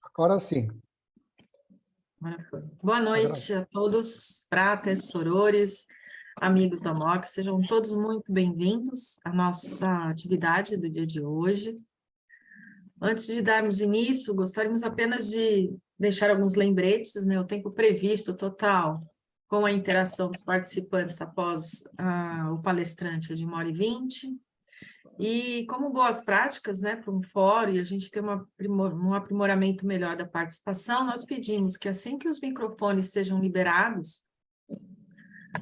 Agora sim. Agora foi. Boa noite Agora... a todos, fraters, sorores, amigos da MOC, sejam todos muito bem-vindos à nossa atividade do dia de hoje. Antes de darmos início, gostaríamos apenas de deixar alguns lembretes, né? O tempo previsto total com a interação dos participantes após o palestrante é de 1h20. E como boas práticas, né, para um fórum, e a gente ter um aprimoramento melhor da participação, nós pedimos que assim que os microfones sejam liberados,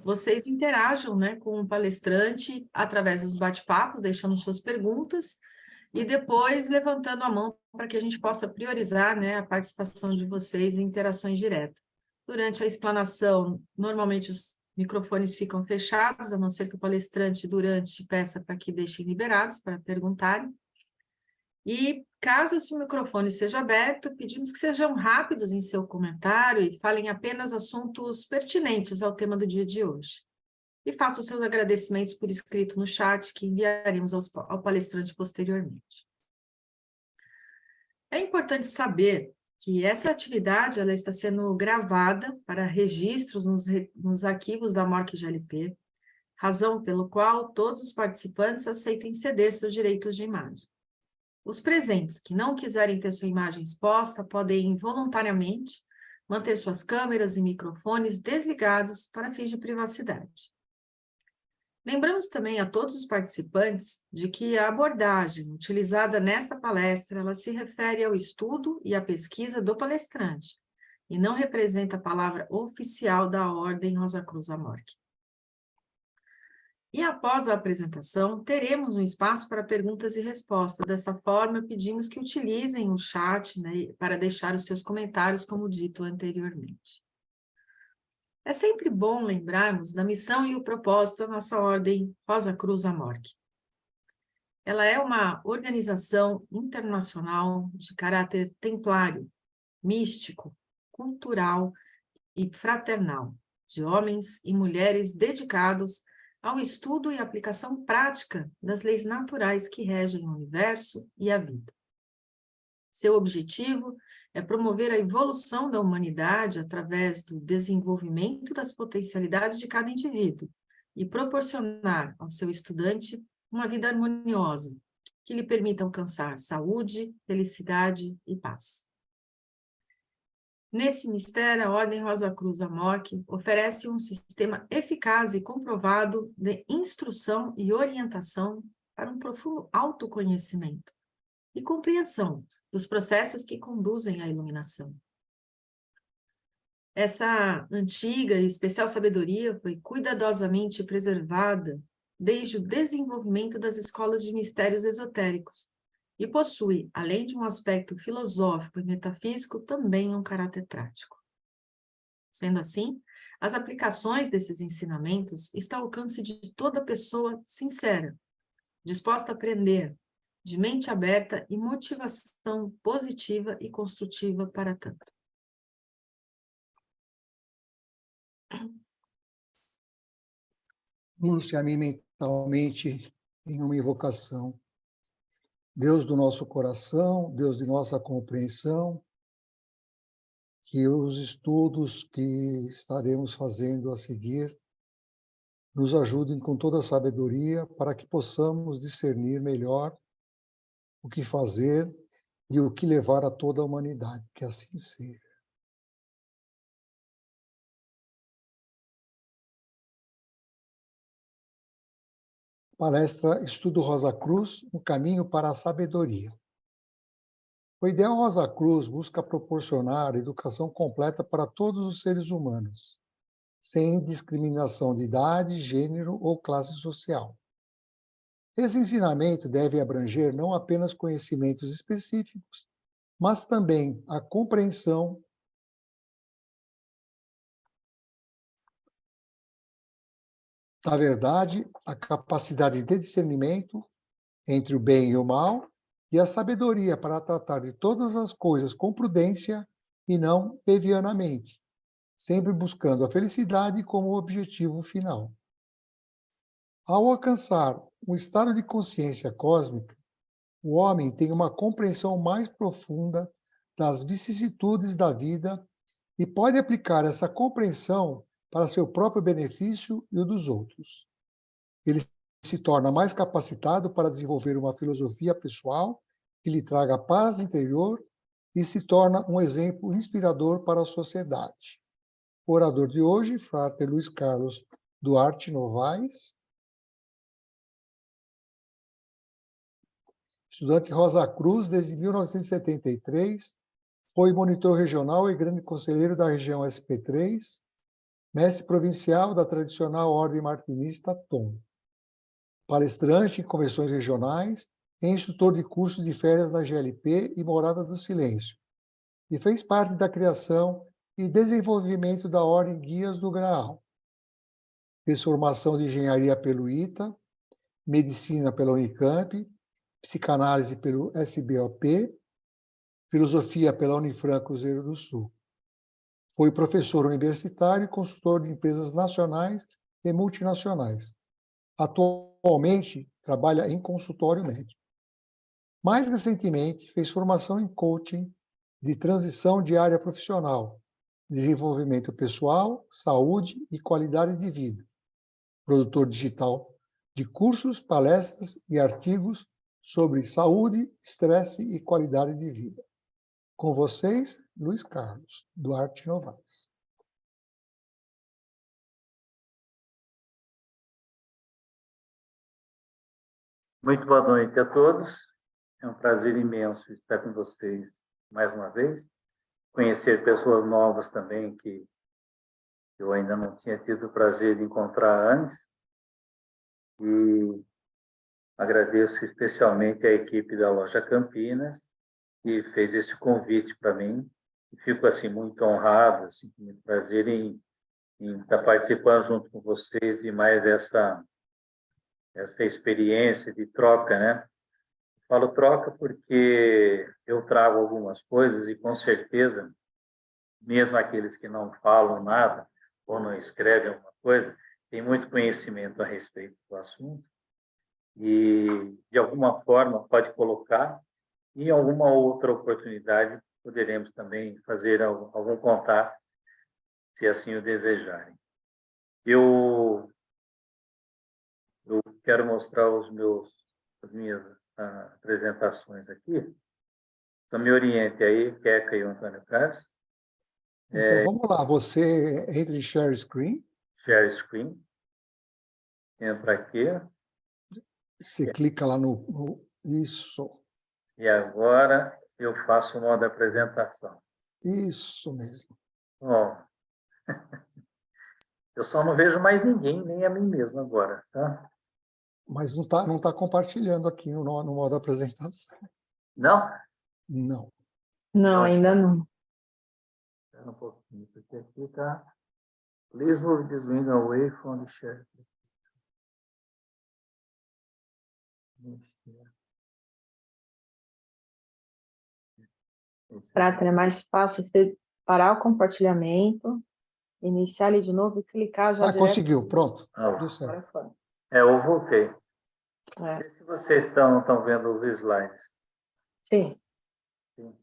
vocês interajam, né, com o palestrante através dos bate-papos, deixando suas perguntas, e depois levantando a mão para que a gente possa priorizar, né, a participação de vocês em interações diretas. Durante a explanação, normalmente os microfones ficam fechados, a não ser que o palestrante, durante, peça para que deixem liberados para perguntarem. E, caso esse microfone seja aberto, pedimos que sejam rápidos em seu comentário e falem apenas assuntos pertinentes ao tema do dia de hoje. E façam seus agradecimentos por escrito no chat, que enviaremos ao palestrante posteriormente. É importante saber que essa atividade ela está sendo gravada para registros nos arquivos da MOC-GLP, razão pelo qual todos os participantes aceitem ceder seus direitos de imagem. Os presentes que não quiserem ter sua imagem exposta podem voluntariamente manter suas câmeras e microfones desligados para fins de privacidade. Lembramos também a todos os participantes de que a abordagem utilizada nesta palestra, ela se refere ao estudo e à pesquisa do palestrante, e não representa a palavra oficial da Ordem Rosa Cruz Amorque. E após a apresentação, teremos um espaço para perguntas e respostas. Dessa forma, pedimos que utilizem o chat, né, para deixar os seus comentários, como dito anteriormente. É sempre bom lembrarmos da missão e o propósito da nossa Ordem Rosa Cruz Amorque. Ela é uma organização internacional de caráter templário, místico, cultural e fraternal, de homens e mulheres dedicados ao estudo e aplicação prática das leis naturais que regem o universo e a vida. Seu objetivo é promover a evolução da humanidade através do desenvolvimento das potencialidades de cada indivíduo e proporcionar ao seu estudante uma vida harmoniosa, que lhe permita alcançar saúde, felicidade e paz. Nesse mistério, a Ordem Rosa Cruz Amorque oferece um sistema eficaz e comprovado de instrução e orientação para um profundo autoconhecimento e compreensão dos processos que conduzem à iluminação. Essa antiga e especial sabedoria foi cuidadosamente preservada desde o desenvolvimento das escolas de mistérios esotéricos e possui, além de um aspecto filosófico e metafísico, também um caráter prático. Sendo assim, as aplicações desses ensinamentos estão ao alcance de toda pessoa sincera, disposta a aprender, de mente aberta e motivação positiva e construtiva para tanto. Lance a mim mentalmente em uma invocação. Deus do nosso coração, Deus de nossa compreensão, que os estudos que estaremos fazendo a seguir nos ajudem com toda a sabedoria para que possamos discernir melhor o que fazer e o que levar a toda a humanidade, que assim seja. Palestra Estudo Rosa Cruz, um caminho para a sabedoria. O ideal Rosa Cruz busca proporcionar educação completa para todos os seres humanos, sem discriminação de idade, gênero ou classe social. Esse ensinamento deve abranger não apenas conhecimentos específicos, mas também a compreensão da verdade, a capacidade de discernimento entre o bem e o mal, e a sabedoria para tratar de todas as coisas com prudência e não levianamente, sempre buscando a felicidade como objetivo final. Ao alcançar um estado de consciência cósmica, o homem tem uma compreensão mais profunda das vicissitudes da vida e pode aplicar essa compreensão para seu próprio benefício e o dos outros. Ele se torna mais capacitado para desenvolver uma filosofia pessoal que lhe traga paz interior e se torna um exemplo inspirador para a sociedade. O orador de hoje, Frater Luiz Carlos Duarte Novaes, estudante Rosa Cruz desde 1973, foi monitor regional e grande conselheiro da região SP3, mestre provincial da tradicional Ordem Martinista TOM, palestrante em convenções regionais e instrutor de cursos de férias na GLP e Morada do Silêncio, e fez parte da criação e desenvolvimento da Ordem Guias do Graal. Fez formação de engenharia pelo ITA, medicina pela Unicamp, psicanálise pelo SBOP, filosofia pela Unifran Cruzeiro do Sul. Foi professor universitário e consultor de empresas nacionais e multinacionais. Atualmente, trabalha em consultório médico. Mais recentemente, fez formação em coaching de transição de área profissional, desenvolvimento pessoal, saúde e qualidade de vida. Produtor digital de cursos, palestras e artigos sobre saúde, estresse e qualidade de vida. Com vocês, Luiz Carlos Duarte Novaes. Muito boa noite a todos. É um prazer imenso estar com vocês mais uma vez. Conhecer pessoas novas também que eu ainda não tinha tido o prazer de encontrar antes. E agradeço especialmente a equipe da Loja Campinas, que fez esse convite para mim. E fico assim, muito honrado, assim, com muito prazer em estar participando junto com vocês de mais essa experiência de troca, né? Falo troca porque eu trago algumas coisas e, com certeza, mesmo aqueles que não falam nada ou não escrevem alguma coisa, têm muito conhecimento a respeito do assunto e, de alguma forma, pode colocar e, em alguma outra oportunidade, poderemos também fazer algum contato, se assim o desejarem. Eu quero mostrar as minhas apresentações aqui. Então, me oriente aí, Queca e o Antônio Carlos. Então, vamos lá. Você entra em Share Screen. Share Screen. Entra aqui. Você clica lá no... Isso. E agora eu faço o modo apresentação. Isso mesmo. Bom, eu só não vejo mais ninguém, nem a mim mesmo agora, tá? Mas não tá compartilhando aqui no modo apresentação. Não? Não. Não, ainda não. Espera um pouquinho, porque aqui está... Please move this window away from the share. Frater, é mais fácil você parar o compartilhamento, iniciar ele de novo e clicar já direto. Conseguiu, pronto. Deu certo. Eu voltei. É. Se vocês estão vendo os slides. Sim. Sim.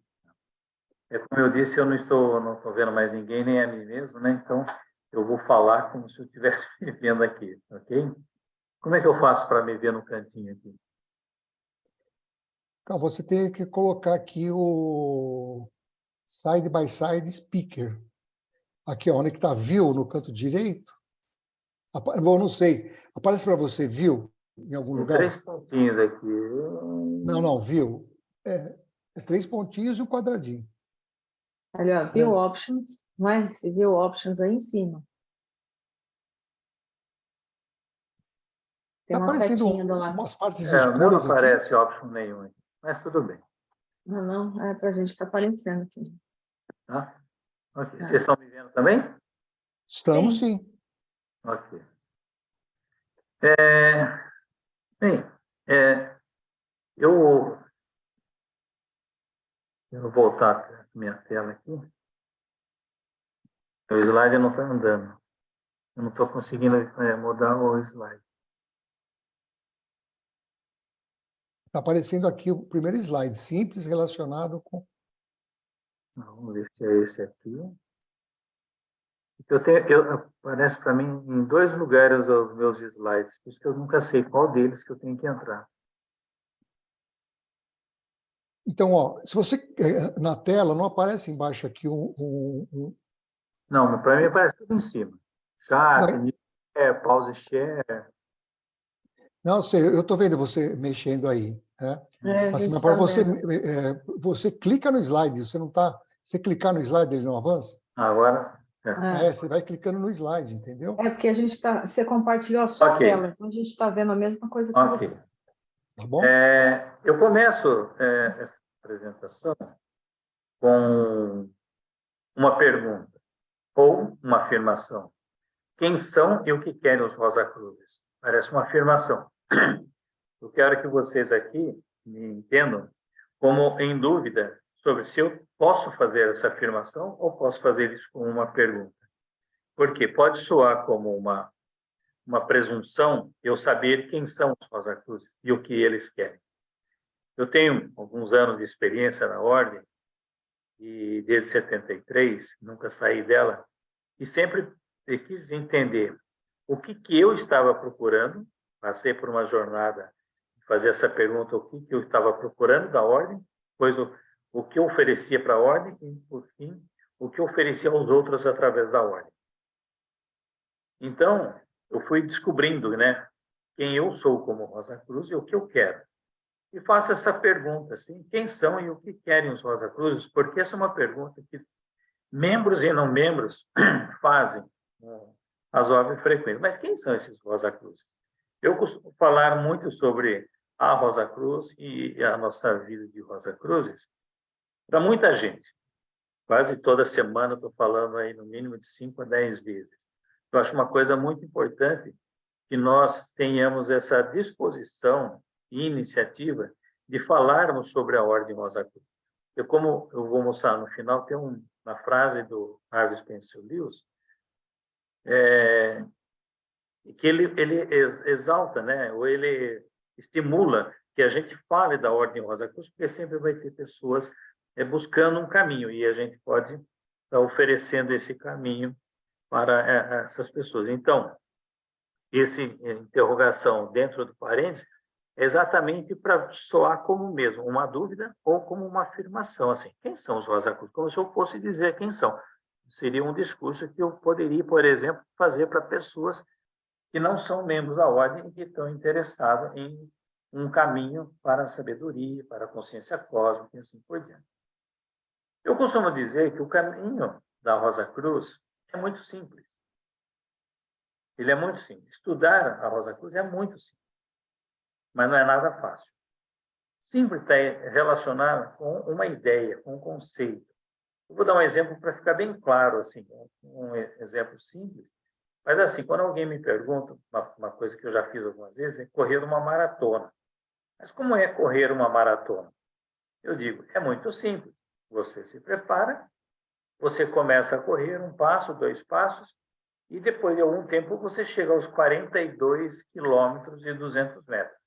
Como eu disse, eu não estou vendo mais ninguém, nem a mim mesmo, né? Então, eu vou falar como se eu estivesse me vendo aqui, ok? Como é que eu faço para me ver no cantinho aqui? Então, você tem que colocar aqui o Side by Side Speaker. Aqui, ó, onde que está View, no canto direito. Bom, não sei. Aparece para você View em algum lugar? 3 pontinhos aqui. Não, View. É 3 pontinhos e um quadradinho. Ali, ó, View Options. Mas View Options aí em cima. Tem uma setinha do lado. Umas partes O meu não escuras aparece aqui. option nenhum aqui, mas tudo bem. Não, é para a gente estar aparecendo aqui. Tá? Okay. Vocês estão me vendo também? Estamos, sim. Ok. Bem, eu vou voltar para a minha tela aqui. O slide não está andando. Eu não estou conseguindo mudar o slide. Está aparecendo aqui o primeiro slide, simples, relacionado com... Vamos ver se é esse aqui. Aparece para mim em 2 lugares os meus slides, por isso que eu nunca sei qual deles que eu tenho que entrar. Então, ó, se você na tela não aparece embaixo aqui Não, para mim aparece tudo em cima. Chat, pause share. Não, sei, eu estou vendo você mexendo aí, né? A Mas gente para tá você, vendo. você clica no slide, você não está. Você clicar no slide, ele não avança? Agora, Você vai clicando no slide, entendeu? Porque a gente tá, você compartilhou a sua ok, tela, então a gente está vendo a mesma coisa que ok. você. Tá bom? Eu começo essa apresentação com uma pergunta ou uma afirmação. Quem são e o que querem os Rosa Cruzes? Parece uma afirmação. Eu quero que vocês aqui me entendam como em dúvida sobre se eu posso fazer essa afirmação ou posso fazer isso como uma pergunta. Porque pode soar como uma presunção eu saber quem são os Rosa Cruzes e o que eles querem. Eu tenho alguns anos de experiência na Ordem, e desde 73, nunca saí dela, e sempre quis entender o que eu estava procurando. Passei por uma jornada de fazer essa pergunta, o que eu estava procurando da Ordem, depois o que eu oferecia para a Ordem e, por fim, o que eu oferecia aos outros através da Ordem. Então, eu fui descobrindo, né, quem eu sou como Rosa Cruz e o que eu quero. E faço essa pergunta, assim, quem são e o que querem os Rosa Cruzes? Porque essa é uma pergunta que membros e não membros fazem razoável frequência. Mas quem são esses Rosa Cruzes? Eu costumo falar muito sobre a Rosa Cruz e a nossa vida de Rosa Cruzes para muita gente. Quase toda semana estou falando aí no mínimo de 5 a 10 vezes. Eu acho uma coisa muito importante que nós tenhamos essa disposição e iniciativa de falarmos sobre a Ordem Rosa Cruz. Como eu vou mostrar no final, tem uma frase do Harvey Spencer Lewis, que ele exalta, né, ou ele estimula que a gente fale da Ordem Rosa Cruz, porque sempre vai ter pessoas buscando um caminho, e a gente pode estar oferecendo esse caminho para essas pessoas. Então, essa interrogação dentro do parênteses é exatamente para soar como mesmo uma dúvida ou como uma afirmação. Assim, quem são os Rosa Cruz? Como se eu fosse dizer quem são. Seria um discurso que eu poderia, por exemplo, fazer para pessoas que não são membros da ordem e que estão interessadas em um caminho para a sabedoria, para a consciência cósmica e assim por diante. Eu costumo dizer que o caminho da Rosa Cruz é muito simples. Ele é muito simples. Estudar a Rosa Cruz é muito simples, mas não é nada fácil. Simples está relacionado com uma ideia, com um conceito. Eu vou dar um exemplo para ficar bem claro, assim, um exemplo simples. Mas, assim, quando alguém me pergunta, uma coisa que eu já fiz algumas vezes, é correr uma maratona. Mas como é correr uma maratona? Eu digo, é muito simples. Você se prepara, você começa a correr 1 passo, 2 passos, e depois de algum tempo você chega aos 42 quilômetros e 200 metros.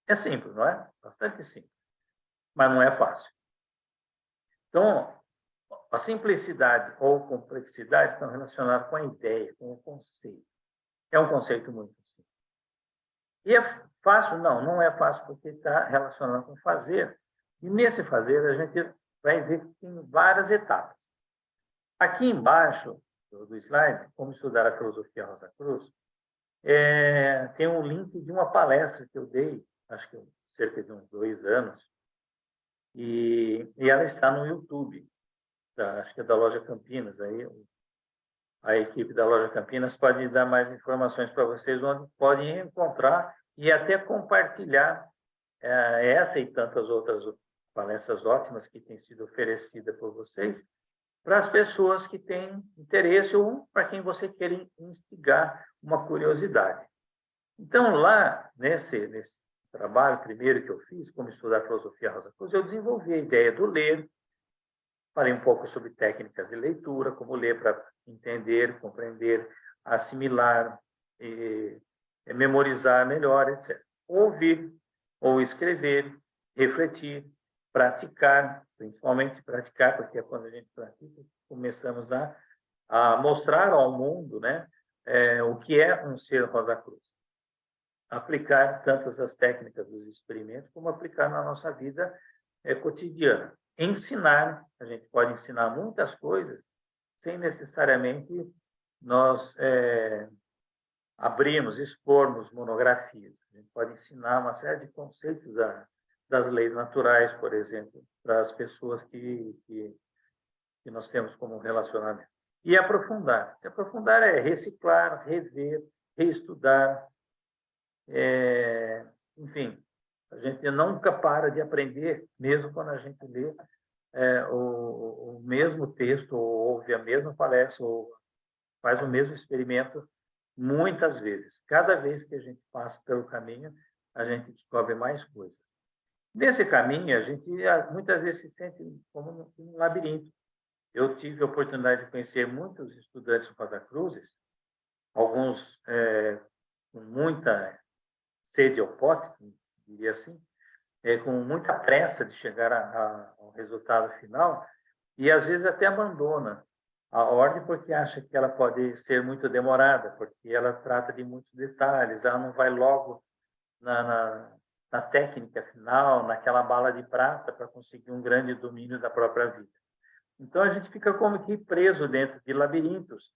É simples, não é? Bastante simples. Mas não é fácil. Então, a simplicidade ou complexidade estão relacionadas com a ideia, com o conceito. É um conceito muito simples. E é fácil? Não, não é fácil, porque está relacionado com fazer. E nesse fazer, a gente vai ver que tem várias etapas. Aqui embaixo do slide, como estudar a filosofia Rosa Cruz, tem um link de uma palestra que eu dei, acho que cerca de uns 2 anos, e ela está no YouTube, acho que é da Loja Campinas. Aí a equipe da Loja Campinas pode dar mais informações para vocês, onde podem encontrar e até compartilhar essa e tantas outras palestras ótimas que têm sido oferecidas por vocês para as pessoas que têm interesse ou para quem você quer instigar uma curiosidade. Então, lá, nesse trabalho primeiro que eu fiz, como estudar filosofia Rosa Cruz, eu desenvolvi a ideia do ler, falei um pouco sobre técnicas de leitura, como ler para entender, compreender, assimilar, memorizar melhor, etc. Ouvir ou escrever, refletir praticar, principalmente praticar, porque é quando a gente pratica, começamos a mostrar ao mundo, né, o que é um ser Rosa Cruz. Aplicar tantas as técnicas dos experimentos, como aplicar na nossa vida cotidiana. Ensinar, a gente pode ensinar muitas coisas, sem necessariamente nós abrirmos, expormos monografias. A gente pode ensinar uma série de conceitos das leis naturais, por exemplo, para as pessoas que nós temos como relacionamento. E aprofundar. Se aprofundar é reciclar, rever, reestudar. Enfim, a gente nunca para de aprender, mesmo quando a gente lê o mesmo texto, ou ouve a mesma palestra, ou faz o mesmo experimento muitas vezes. Cada vez que a gente passa pelo caminho, a gente descobre mais coisas. Nesse caminho, a gente muitas vezes se sente como um labirinto. Eu tive a oportunidade de conhecer muitos estudantes do Rosa Cruzes, alguns com muita sede ao pote, diria assim, com muita pressa de chegar ao resultado final, e às vezes até abandona a ordem porque acha que ela pode ser muito demorada, porque ela trata de muitos detalhes, ela não vai logo na técnica final, naquela bala de prata para conseguir um grande domínio da própria vida. Então, a gente fica como que preso dentro de labirintos,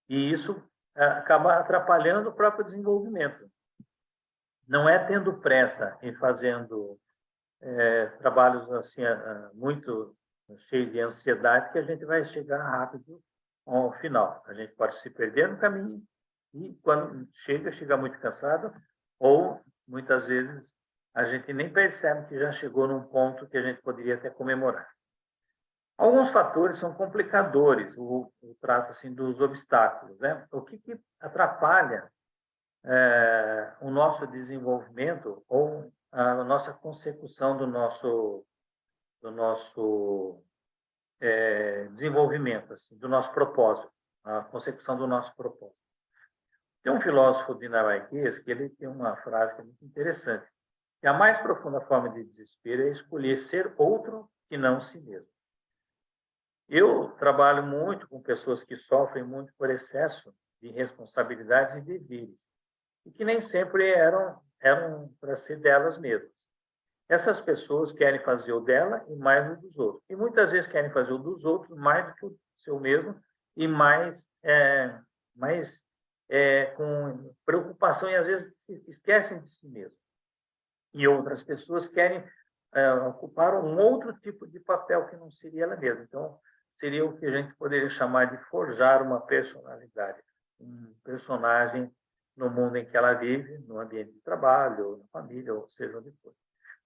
e isso acaba atrapalhando o próprio desenvolvimento. Não é tendo pressa e fazendo trabalhos assim muito cheios de ansiedade que a gente vai chegar rápido ao final. A gente pode se perder no caminho e, quando chega muito cansado, ou, muitas vezes, a gente nem percebe que já chegou num ponto que a gente poderia até comemorar. Alguns fatores são complicadores, o trato assim, dos obstáculos, né? O que atrapalha o nosso desenvolvimento ou a nossa consecução do nosso desenvolvimento, assim, do nosso propósito, a consecução do nosso propósito. Tem um filósofo dinamarquês que ele tem uma frase que é muito interessante, que a mais profunda forma de desespero é escolher ser outro que não si mesmo. Eu trabalho muito com pessoas que sofrem muito por excesso de responsabilidades e deveres, e que nem sempre eram para ser delas mesmas. Essas pessoas querem fazer o dela e mais o dos outros. E muitas vezes querem fazer o dos outros mais do que o seu mesmo e mais com preocupação, e às vezes se esquecem de si mesmo. E outras pessoas querem ocupar um outro tipo de papel que não seria ela mesma. Então, seria o que a gente poderia chamar de forjar uma personalidade, um personagem no mundo em que ela vive, no ambiente de trabalho, ou na família, ou seja onde for.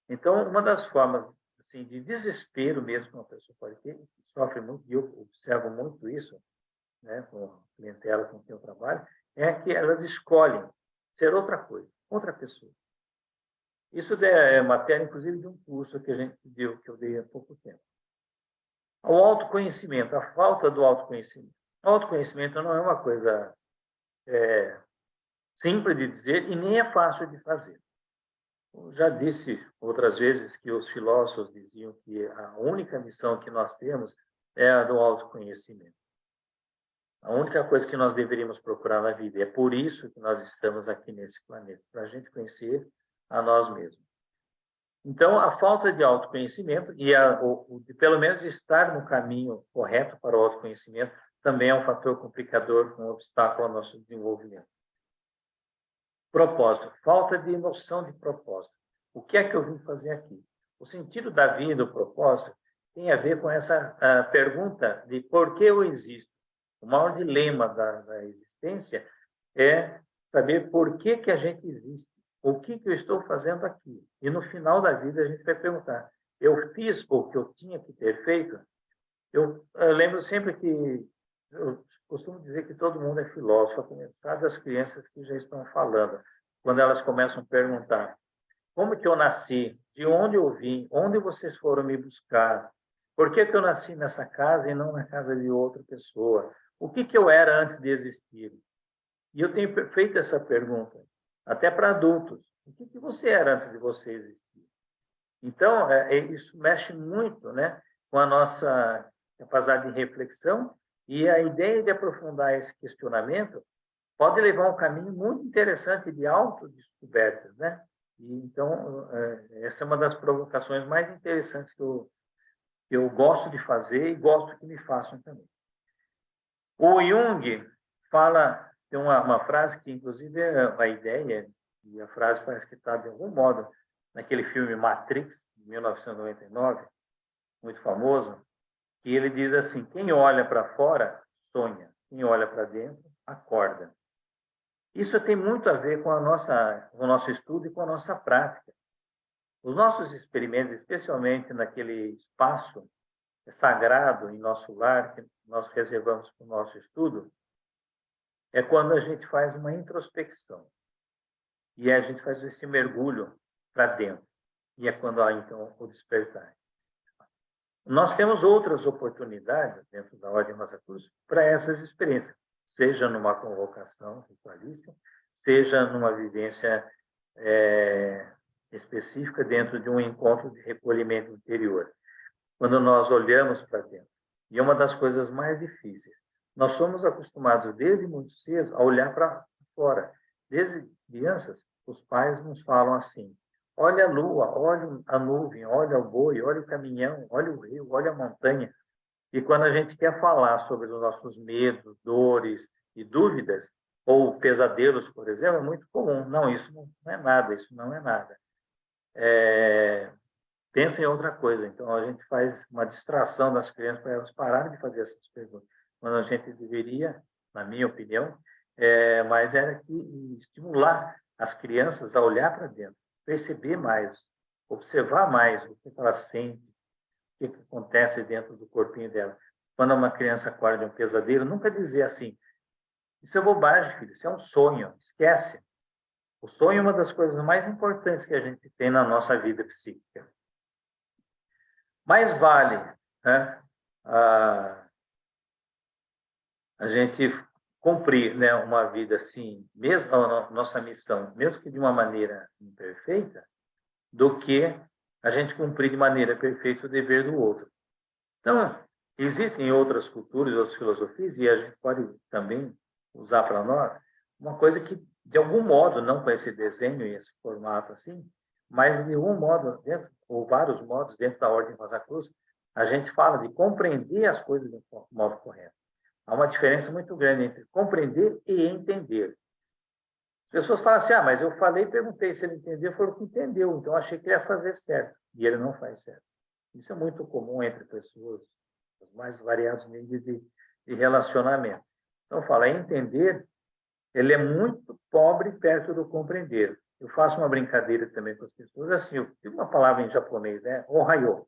Então, uma das formas assim, de desespero mesmo que uma pessoa pode ter, que sofre muito, e eu observo muito isso, né, com a clientela com quem eu trabalho, é que elas escolhem ser outra coisa, outra pessoa. Isso é matéria, inclusive, de um curso que eu dei há pouco tempo. O autoconhecimento, a falta do autoconhecimento. O autoconhecimento não é uma coisa simples de dizer e nem é fácil de fazer. Eu já disse outras vezes que os filósofos diziam que a única missão que nós temos é a do autoconhecimento. A única coisa que nós deveríamos procurar na vida. É por isso que nós estamos aqui nesse planeta, para a gente conhecer a nós mesmos. Então, a falta de autoconhecimento e de pelo menos estar no caminho correto para o autoconhecimento também é um fator complicador, um obstáculo ao nosso desenvolvimento. Propósito, falta de noção de propósito. O que é que eu vim fazer aqui? O sentido da vida, o propósito, tem a ver com essa pergunta de por que eu existo. O maior dilema da existência é saber por que a gente existe. O que eu estou fazendo aqui? E no final da vida a gente vai perguntar, eu fiz o que eu tinha que ter feito? Eu lembro sempre que, eu costumo dizer que todo mundo é filósofo, a começar das crianças que já estão falando, quando elas começam a perguntar, como que eu nasci? De onde eu vim? Onde vocês foram me buscar? Por que eu nasci nessa casa e não na casa de outra pessoa? O que eu era antes de existir? E eu tenho feito essa pergunta, até para adultos. O que você era antes de você existir? Então, isso mexe muito, né, com a nossa capacidade de reflexão, e a ideia de aprofundar esse questionamento pode levar a um caminho muito interessante de autodescobertas, né? E, então, essa é uma das provocações mais interessantes que eu gosto de fazer e gosto que me façam também. O Jung fala, tem uma frase que, inclusive, é a ideia, e a frase parece que está, de algum modo, naquele filme Matrix, de 1999, muito famoso, que ele diz assim: quem olha para fora, sonha. Quem olha para dentro, acorda. Isso tem muito a ver com com o nosso estudo e com a nossa prática. Os nossos experimentos, especialmente naquele espaço sagrado em nosso lar, que nós reservamos para o nosso estudo, é quando a gente faz uma introspecção. E a gente faz esse mergulho para dentro. E é quando há, então, o despertar. Nós temos outras oportunidades dentro da Ordem Rosa Cruz para essas experiências, seja numa convocação ritualística, seja numa vivência específica dentro de um encontro de recolhimento interior. Quando nós olhamos para dentro. E é uma das coisas mais difíceis. Nós somos acostumados desde muito cedo a olhar para fora. Desde crianças, os pais nos falam assim: olha a lua, olha a nuvem, olha o boi, olha o caminhão, olha o rio, olha a montanha. E quando a gente quer falar sobre os nossos medos, dores e dúvidas, ou pesadelos, por exemplo, é muito comum. Não, isso não é nada, isso não é nada. Pensa em outra coisa. Então, a gente faz uma distração das crianças para elas pararem de fazer essas perguntas. Quando a gente deveria, na minha opinião, mas era que estimular as crianças a olhar para dentro, perceber mais, observar mais o que elas sentem, o que acontece dentro do corpinho dela. Quando uma criança acorda de um pesadelo, nunca dizer assim: isso é bobagem, filho, isso é um sonho, esquece. O sonho é uma das coisas mais importantes que a gente tem na nossa vida psíquica. Mais vale, né, a gente cumprir, né, uma vida assim, mesmo a nossa missão, mesmo que de uma maneira imperfeita, do que a gente cumprir de maneira perfeita o dever do outro. Então, existem outras culturas, outras filosofias, e a gente pode também usar para nós uma coisa que, de algum modo, não com esse desenho e esse formato assim, mas de um modo, ou vários modos, dentro da Ordem Rosa Cruz, a gente fala de compreender as coisas de um modo correto. Há uma diferença muito grande entre compreender e entender. As pessoas falam assim: mas eu falei e perguntei se ele entendeu, falou que entendeu, então achei que ele ia fazer certo, e ele não faz certo. Isso é muito comum entre pessoas dos mais variados níveis de relacionamento. Então, fala, entender, ele é muito pobre perto do compreender. Eu faço uma brincadeira também com as pessoas, assim, eu tenho uma palavra em japonês, né? Ohayo.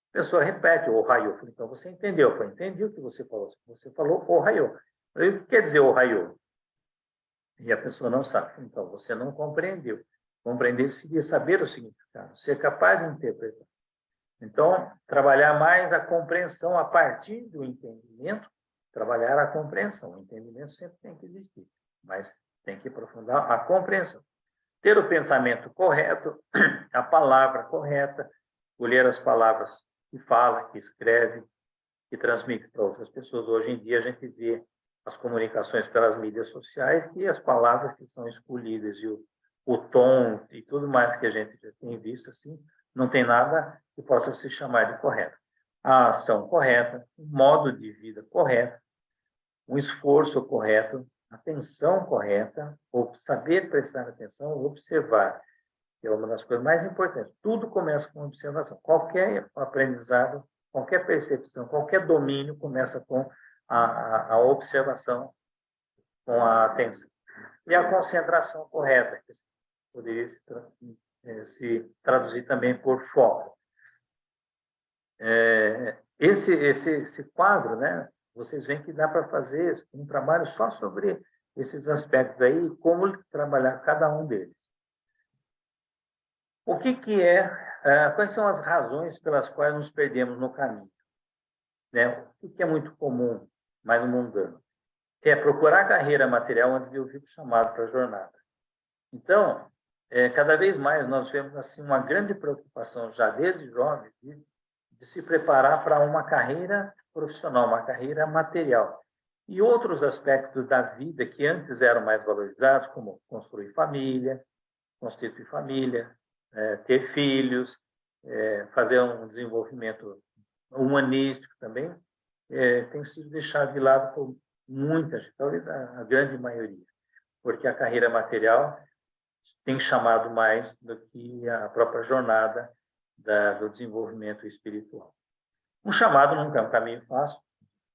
A pessoa repete Ohayo. Então, você entendeu? Eu falei, entendi o que você falou. Você falou Ohayo. O que quer dizer Ohayo? E a pessoa não sabe. Então, você não compreendeu. Compreender seria saber o significado, ser capaz de interpretar. Então, trabalhar mais a compreensão a partir do entendimento, trabalhar a compreensão. O entendimento sempre tem que existir, mas tem que aprofundar a compreensão. Ter o pensamento correto, a palavra correta, escolher as palavras que fala, que escreve, que transmite para outras pessoas. Hoje em dia, a gente vê as comunicações pelas mídias sociais e as palavras que são escolhidas e o tom e tudo mais que a gente já tem visto, assim, não tem nada que possa se chamar de correto. A ação correta, um modo de vida correto, um esforço correto, atenção correta, ou saber prestar atenção, observar, que é uma das coisas mais importantes. Tudo começa com observação. Qualquer aprendizado, qualquer percepção, qualquer domínio começa com a observação, com a atenção. E a concentração correta, que poderia se traduzir também por foco. Esse quadro, né, vocês veem que dá para fazer um trabalho só sobre esses aspectos aí e como trabalhar cada um deles. O que quais são as razões pelas quais nos perdemos no caminho? Né? O que é muito comum, mais mundano? É procurar carreira material antes de ouvir o chamado para a jornada. Então, cada vez mais nós vemos assim uma grande preocupação, já desde jovens, de se preparar para uma carreira profissional, uma carreira material. E outros aspectos da vida que antes eram mais valorizados, como construir família, constituir família, ter filhos, fazer um desenvolvimento humanístico também, tem sido deixado de lado por muita gente, talvez a grande maioria, porque a carreira material tem chamado mais do que a própria jornada do desenvolvimento espiritual. Um chamado nunca é um caminho fácil,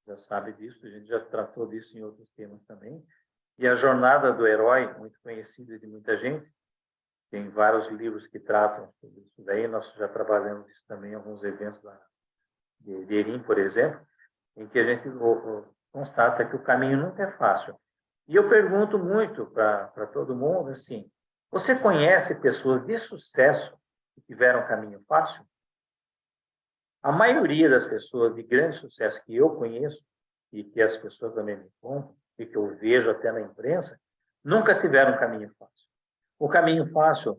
já sabe disso, a gente já tratou disso em outros temas também, e a jornada do herói, muito conhecida de muita gente, tem vários livros que tratam sobre isso daí, nós já trabalhamos isso também em alguns eventos de Erim, por exemplo, em que a gente constata que o caminho nunca é fácil. E eu pergunto muito para todo mundo, assim, você conhece pessoas de sucesso que tiveram caminho fácil? A maioria das pessoas de grande sucesso que eu conheço, e que as pessoas também me contam, e que eu vejo até na imprensa, nunca tiveram caminho fácil. O caminho fácil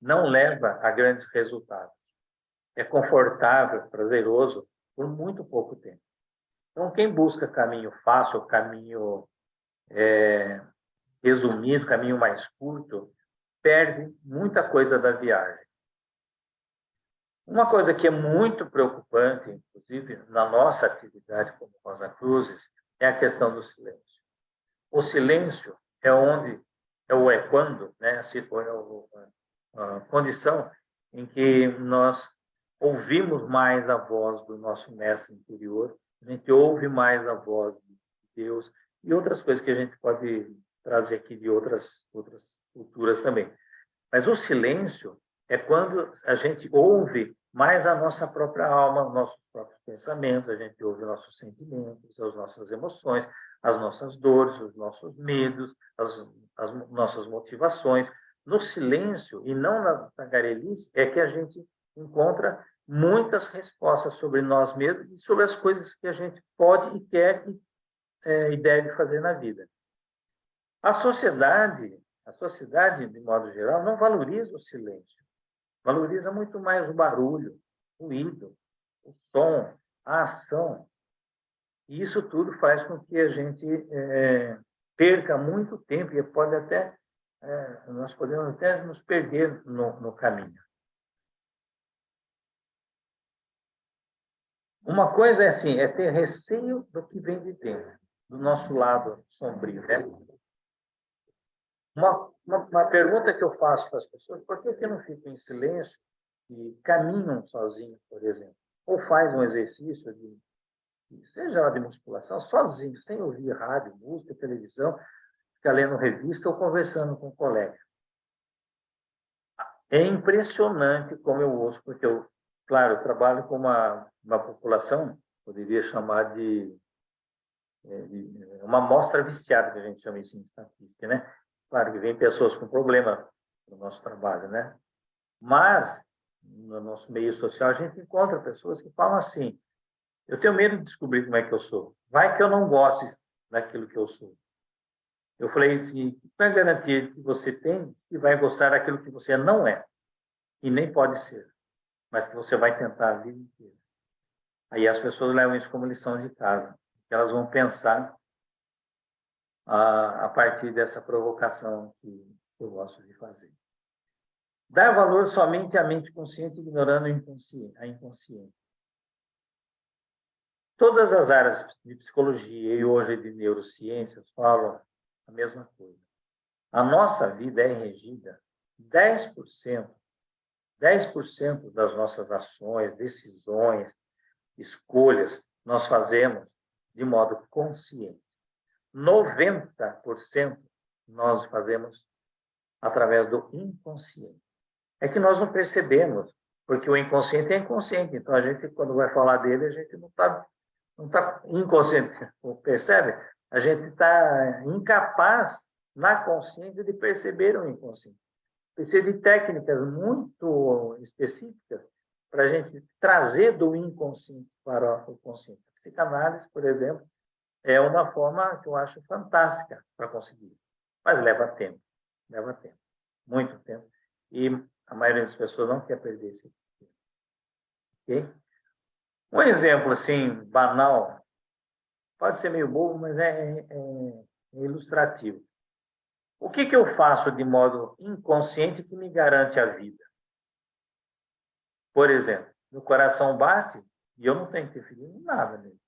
não leva a grandes resultados. É confortável, prazeroso, por muito pouco tempo. Então, quem busca caminho fácil, caminho resumido, caminho mais curto, perde muita coisa da viagem. Uma coisa que é muito preocupante, inclusive na nossa atividade como Rosa Cruzes, é a questão do silêncio. O silêncio é quando, né, a condição em que nós ouvimos mais a voz do nosso mestre interior, a gente ouve mais a voz de Deus e outras coisas que a gente pode trazer aqui de outras culturas também. Mas o silêncio é quando a gente ouve mais a nossa própria alma, nossos próprios pensamentos, a gente ouve nossos sentimentos, as nossas emoções, as nossas dores, os nossos medos, as nossas motivações. No silêncio, e não na tagarelice, é que a gente encontra muitas respostas sobre nós mesmos e sobre as coisas que a gente pode e quer e deve fazer na vida. A sociedade, de modo geral, não valoriza o silêncio. Valoriza muito mais o barulho, o ruído, o som, a ação. E isso tudo faz com que a gente perca muito tempo e nós podemos até nos perder no caminho. Uma coisa é ter receio do que vem de dentro, do nosso lado sombrio, né? Uma pergunta que eu faço para as pessoas: por que não ficam em silêncio e caminham sozinhos, por exemplo? Ou faz um exercício seja de musculação, sozinho, sem ouvir rádio, música, televisão, ficar lendo revista ou conversando com um colega. É impressionante como eu ouço, porque eu trabalho com uma população, poderia chamar de uma amostra viciada, que a gente chama isso em estatística, né? Claro que vem pessoas com problema no nosso trabalho, né? Mas, no nosso meio social, a gente encontra pessoas que falam assim: eu tenho medo de descobrir como é que eu sou. Vai que eu não goste daquilo que eu sou. Eu falei assim: não é garantia que você tem que vai gostar daquilo que você não é. E nem pode ser. Mas que você vai tentar a vida inteira. Aí as pessoas levam isso como lição de casa. Elas vão pensar a partir dessa provocação que eu gosto de fazer. Dar valor somente à mente consciente, ignorando a inconsciente. Todas as áreas de psicologia e hoje de neurociências falam a mesma coisa. A nossa vida é regida 10% das nossas ações, decisões, escolhas, nós fazemos de modo consciente. 90% nós fazemos através do inconsciente. É que nós não percebemos, porque o inconsciente é inconsciente. Então, a gente, quando vai falar dele, a gente não está inconsciente. Percebe? A gente está incapaz, na consciência, de perceber o inconsciente. Precisa de técnicas muito específicas para a gente trazer do inconsciente para o consciente. A psicanálise, por exemplo, é uma forma que eu acho fantástica para conseguir. Mas leva tempo, muito tempo. E a maioria das pessoas não quer perder esse tempo. Ok? Um exemplo, assim, banal, pode ser meio bobo, mas é ilustrativo. O que eu faço de modo inconsciente que me garante a vida? Por exemplo, meu coração bate e eu não tenho interferido em nada nele.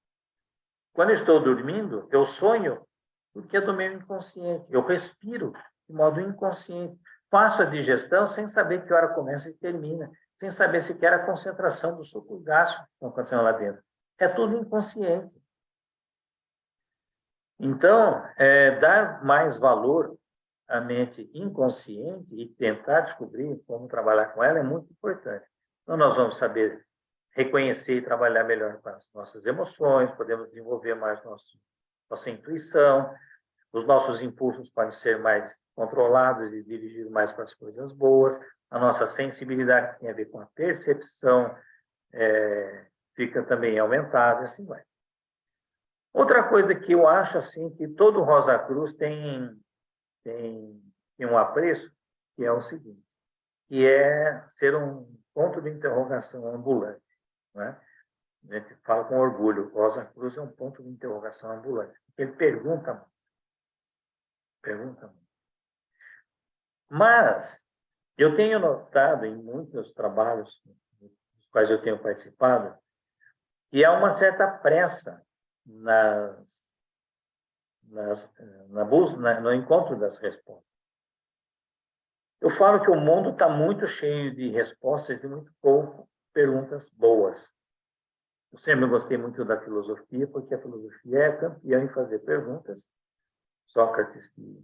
Quando eu estou dormindo, eu sonho porque é do meu inconsciente. Eu respiro de modo inconsciente. Faço a digestão sem saber que hora começa e termina, sem saber sequer a concentração do suco e gasto que estão acontecendo lá dentro. É tudo inconsciente. Então, dar mais valor à mente inconsciente e tentar descobrir como trabalhar com ela é muito importante. Então, nós vamos saber reconhecer e trabalhar melhor com as nossas emoções, podemos desenvolver mais nossa intuição, os nossos impulsos podem ser mais controlados e dirigidos mais para as coisas boas, a nossa sensibilidade que tem a ver com a percepção fica também aumentada, e assim vai. Outra coisa que eu acho assim que todo Rosa Cruz tem um apreço, que é o seguinte, que é ser um ponto de interrogação ambulante, né? A gente fala com orgulho, Rosa Cruz é um ponto de interrogação ambulante. Ele pergunta muito. Mas eu tenho notado em muitos trabalhos dos quais eu tenho participado que há uma certa pressa no encontro das respostas. Eu falo que o mundo está muito cheio de respostas e muito pouco perguntas boas. Eu sempre gostei muito da filosofia, porque a filosofia é campeã em fazer perguntas. Sócrates, que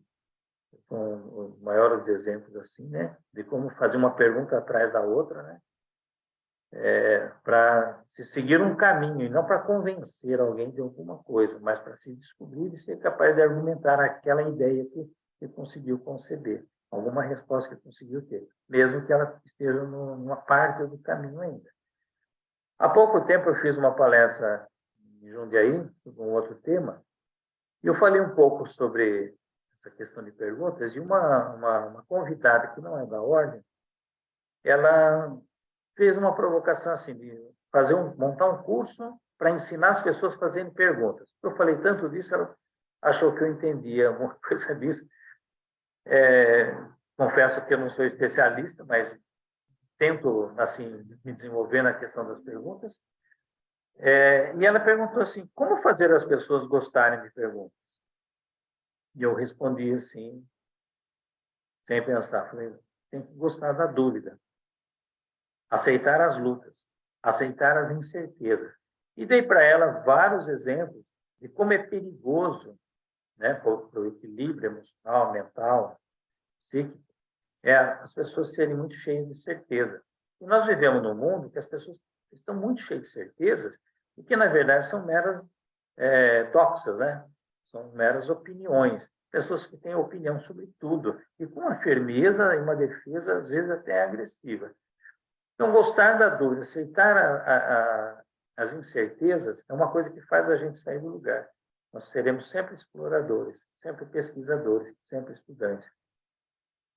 são os maiores exemplos assim, né, de como fazer uma pergunta atrás da outra, né, para se seguir um caminho e não para convencer alguém de alguma coisa, mas para se descobrir e ser capaz de argumentar aquela ideia que conseguiu conceber, alguma resposta que conseguiu ter, mesmo que ela esteja numa parte do caminho ainda. Há pouco tempo eu fiz uma palestra em Jundiaí, sobre um outro tema, e eu falei um pouco sobre essa questão de perguntas, e uma convidada que não é da ordem, ela fez uma provocação assim, de montar um curso para ensinar as pessoas a fazerem perguntas. Eu falei tanto disso, ela achou que eu entendia alguma coisa disso. Confesso que eu não sou especialista, mas tento assim me desenvolver na questão das perguntas. E ela perguntou assim, como fazer as pessoas gostarem de perguntas? E eu respondi assim, sem pensar, falei, tem que gostar da dúvida, aceitar as lutas, aceitar as incertezas. E dei para ela vários exemplos de como é perigoso, né, para o equilíbrio emocional, mental, psíquico, as pessoas serem muito cheias de certeza. E nós vivemos num mundo que as pessoas estão muito cheias de certezas e que, na verdade, são meras doxas, né? São meras opiniões. Pessoas que têm opinião sobre tudo e com uma firmeza e uma defesa, às vezes, até agressiva. Então, gostar da dúvida, aceitar as incertezas é uma coisa que faz a gente sair do lugar. Nós seremos sempre exploradores, sempre pesquisadores, sempre estudantes.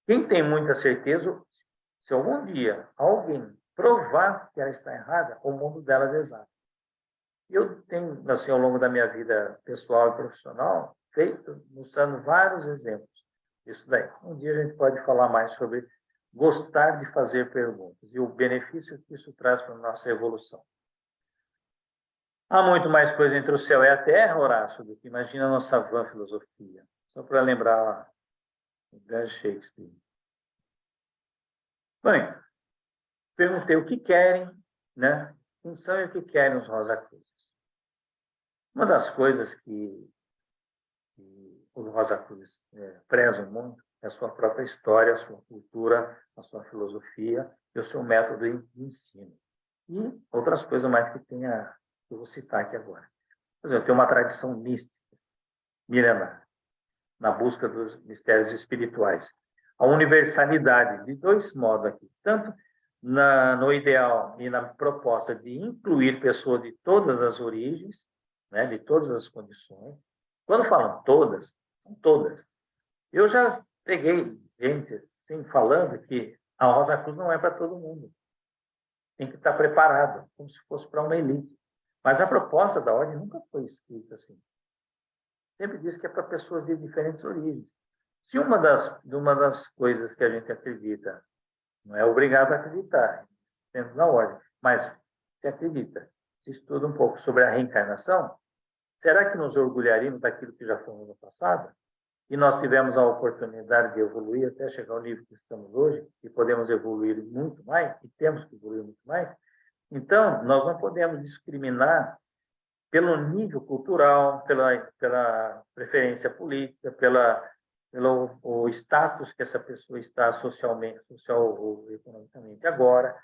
Quem tem muita certeza, se algum dia alguém provar que ela está errada, o mundo dela desaba. Eu tenho, assim, ao longo da minha vida pessoal e profissional, mostrando vários exemplos disso daí. Um dia a gente pode falar mais sobre gostar de fazer perguntas e o benefício que isso traz para a nossa evolução. Há muito mais coisa entre o céu e a terra, Horácio, do que imagina a nossa vã filosofia. Só para lembrar o grande Shakespeare. Bem, perguntei o que querem, né? Quem são e o que querem os Rosa Cruzes. Uma das coisas que os Rosa Cruzes prezam muito é a sua própria história, a sua cultura, a sua filosofia e o seu método de ensino. E outras coisas mais que eu vou citar aqui agora. Por exemplo, tem uma tradição mística, milenar, na busca dos mistérios espirituais. A universalidade, de dois modos aqui, tanto no ideal e na proposta de incluir pessoas de todas as origens, né, de todas as condições. Quando falam todas, são todas. Eu já peguei gente assim, falando que A Rosa Cruz não é para todo mundo. Tem que estar preparado, como se fosse para uma elite. Mas a proposta da ordem nunca foi escrita assim. Sempre diz que é para pessoas de diferentes origens. Se uma das coisas que a gente acredita, não é obrigado a acreditar dentro da ordem, mas se acredita, se estuda um pouco sobre a reencarnação, será que nos orgulharíamos daquilo que já fomos no passado? E nós tivemos a oportunidade de evoluir até chegar ao nível que estamos hoje, e podemos evoluir muito mais, e temos que evoluir muito mais. Então, nós não podemos discriminar pelo nível cultural, pela preferência política, pelo o status que essa pessoa está socialmente, social ou economicamente. Agora,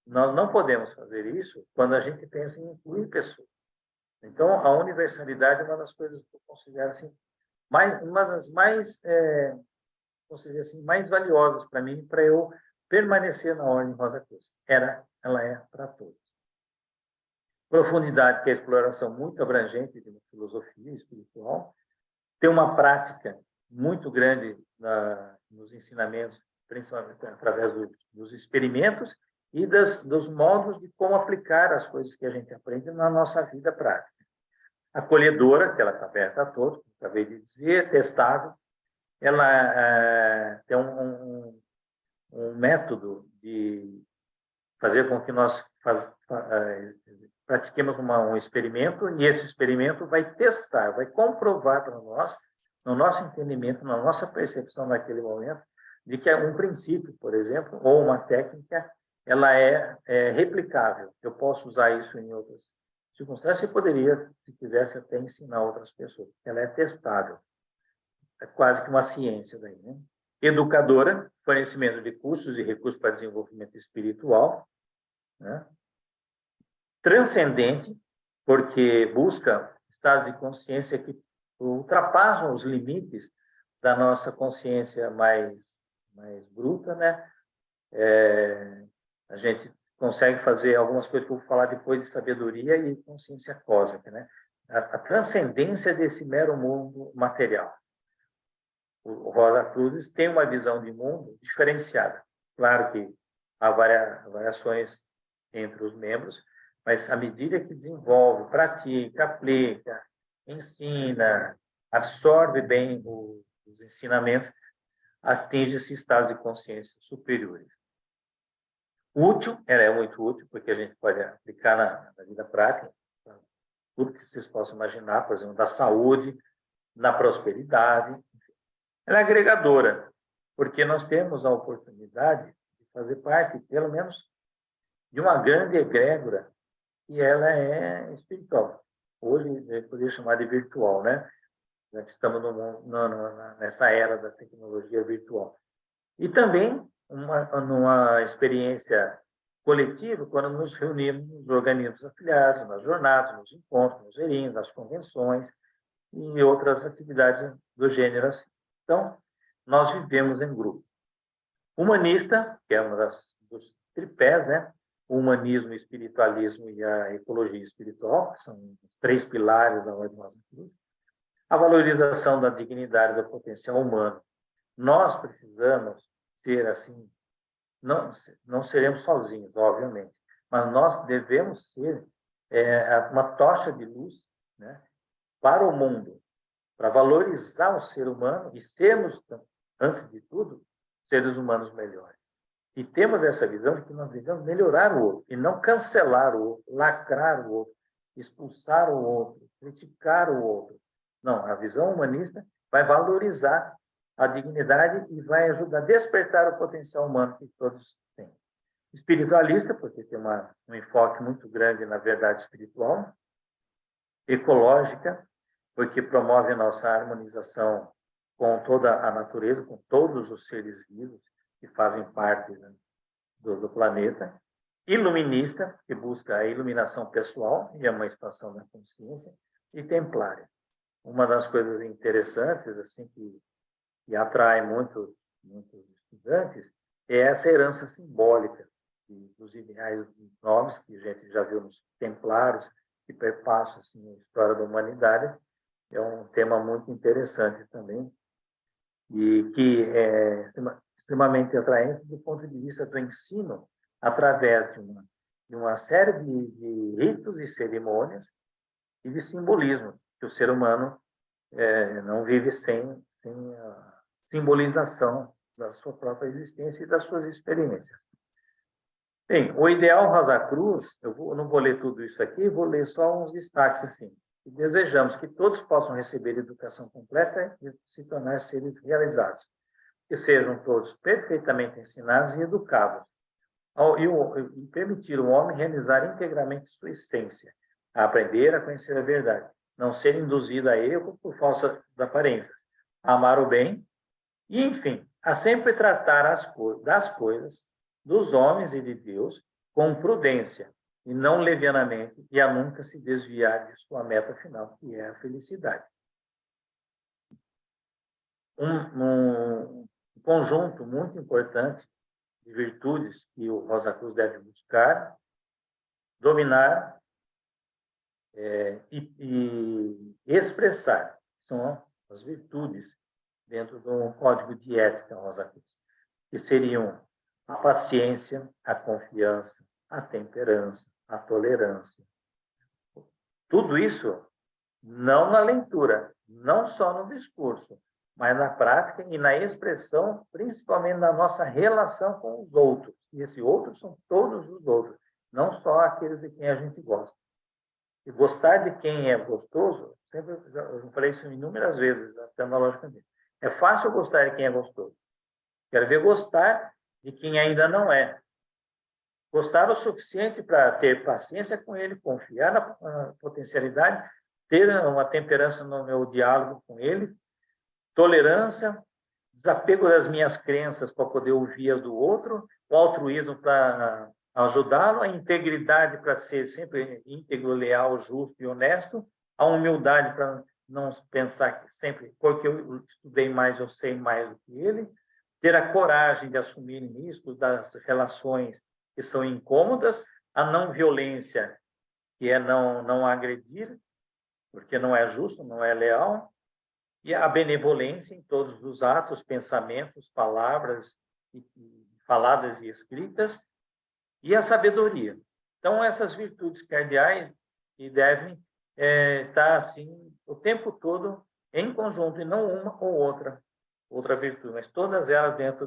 nós não podemos fazer isso quando a gente pensa em incluir pessoas. Então, a universalidade é uma das coisas que eu considero assim, uma das mais, assim, mais valiosas para mim, para eu permanecer na Ordem Rosa Cruz. Ela é para todos. Profundidade, que é a exploração muito abrangente de uma filosofia espiritual, tem uma prática muito grande nos ensinamentos, principalmente através dos experimentos e dos modos de como aplicar as coisas que a gente aprende na nossa vida prática. Acolhedora, que ela está aberta a todos, como acabei de dizer, testável, ela tem um método de fazer com que nós pratiquemos um experimento, e esse experimento vai testar, vai comprovar para nós, no nosso entendimento, na nossa percepção naquele momento, de que um princípio, por exemplo, ou uma técnica, ela é replicável. Eu posso usar isso em outras circunstâncias e poderia, se quisesse, até ensinar outras pessoas. Ela é testável. É quase que uma ciência daí, né? Educadora, fornecimento de cursos e recursos para desenvolvimento espiritual, né? Transcendente, porque busca estados de consciência que ultrapassam os limites da nossa consciência mais bruta, né? A gente consegue fazer algumas coisas que eu vou falar depois de sabedoria e consciência cósmica, né? A transcendência desse mero mundo material. O Rosa Cruz tem uma visão de mundo diferenciada. Claro que há variações entre os membros, mas à medida que desenvolve, pratica, aplica, ensina, absorve bem os ensinamentos, atinge esse estado de consciência superiores. Útil, ela é muito útil, porque a gente pode aplicar na vida prática, tudo que vocês possam imaginar, por exemplo, da saúde, na prosperidade. Ela é agregadora, porque nós temos a oportunidade de fazer parte, pelo menos, de uma grande egrégora, e ela é espiritual. Hoje, eu poderia chamar de virtual, né? Já que estamos nessa era da tecnologia virtual. E também numa experiência coletiva, quando nos reunimos nos organismos afiliados, nas jornadas, nos encontros, nos erinhos, nas convenções e outras atividades do gênero assim. Então, nós vivemos em grupo. Humanista, que é uma dos tripés, né? O humanismo, o espiritualismo e a ecologia espiritual, que são os três pilares da Ordem Rosa Cruz. A valorização da dignidade do potencial humano. Nós precisamos ser assim, não seremos sozinhos, obviamente, mas nós devemos ser uma tocha de luz, né, para o mundo, para valorizar o ser humano e sermos, antes de tudo, seres humanos melhores. E temos essa visão de que nós devemos melhorar o outro, e não cancelar o outro, lacrar o outro, expulsar o outro, criticar o outro. Não, a visão humanista vai valorizar a dignidade e vai ajudar a despertar o potencial humano que todos têm. Espiritualista, porque tem um enfoque muito grande na verdade espiritual. Ecológica, porque promove a nossa harmonização com toda a natureza, com todos os seres vivos que fazem parte, né, do planeta. Iluminista, que busca a iluminação pessoal e a emancipação da consciência. E templária. Uma das coisas interessantes assim que atrai muitos estudantes é essa herança simbólica dos ideais novos que a gente já viu nos templários, que perpassam assim, a história da humanidade. É um tema muito interessante também e que extremamente atraente do ponto de vista do ensino, através de uma série de ritos e cerimônias e de simbolismo, que o ser humano não vive sem a simbolização da sua própria existência e das suas experiências. Bem, o ideal Rosa Cruz, eu não vou ler tudo isso aqui, vou ler só uns destaques assim. Desejamos que todos possam receber educação completa e se tornar seres realizados, que sejam todos perfeitamente ensinados e educados, e permitir ao homem realizar integralmente sua essência, a aprender a conhecer a verdade, não ser induzido a erro por falsas aparências, a amar o bem e, enfim, a sempre tratar das coisas, dos homens e de Deus com prudência, e não levianamente, e a nunca se desviar de sua meta final, que é a felicidade. Um conjunto muito importante de virtudes que o Rosa Cruz deve buscar, dominar e expressar. São as virtudes dentro do código de ética Rosa Cruz, que seriam a paciência, a confiança, a temperança, a tolerância. Tudo isso não na leitura, não só no discurso, mas na prática e na expressão, principalmente na nossa relação com os outros. E esses outros são todos os outros, não só aqueles de quem a gente gosta. E gostar de quem é gostoso, eu falei isso inúmeras vezes, até analogicamente. É fácil gostar de quem é gostoso. Quero ver gostar de quem ainda não é. Gostar o suficiente para ter paciência com ele, confiar na potencialidade, ter uma temperança no meu diálogo com ele, tolerância, desapego das minhas crenças para poder ouvir as do outro, o altruísmo para ajudá-lo, a integridade para ser sempre íntegro, leal, justo e honesto, a humildade para não pensar que sempre, porque eu estudei mais, eu sei mais do que ele, ter a coragem de assumir riscos das relações que são incômodas, a não violência, que é não agredir, porque não é justo, não é leal, e a benevolência em todos os atos, pensamentos, palavras faladas e escritas, e a sabedoria. Então, essas virtudes cardeais que devem estar assim o tempo todo em conjunto, e não uma ou outra virtude, mas todas elas dentro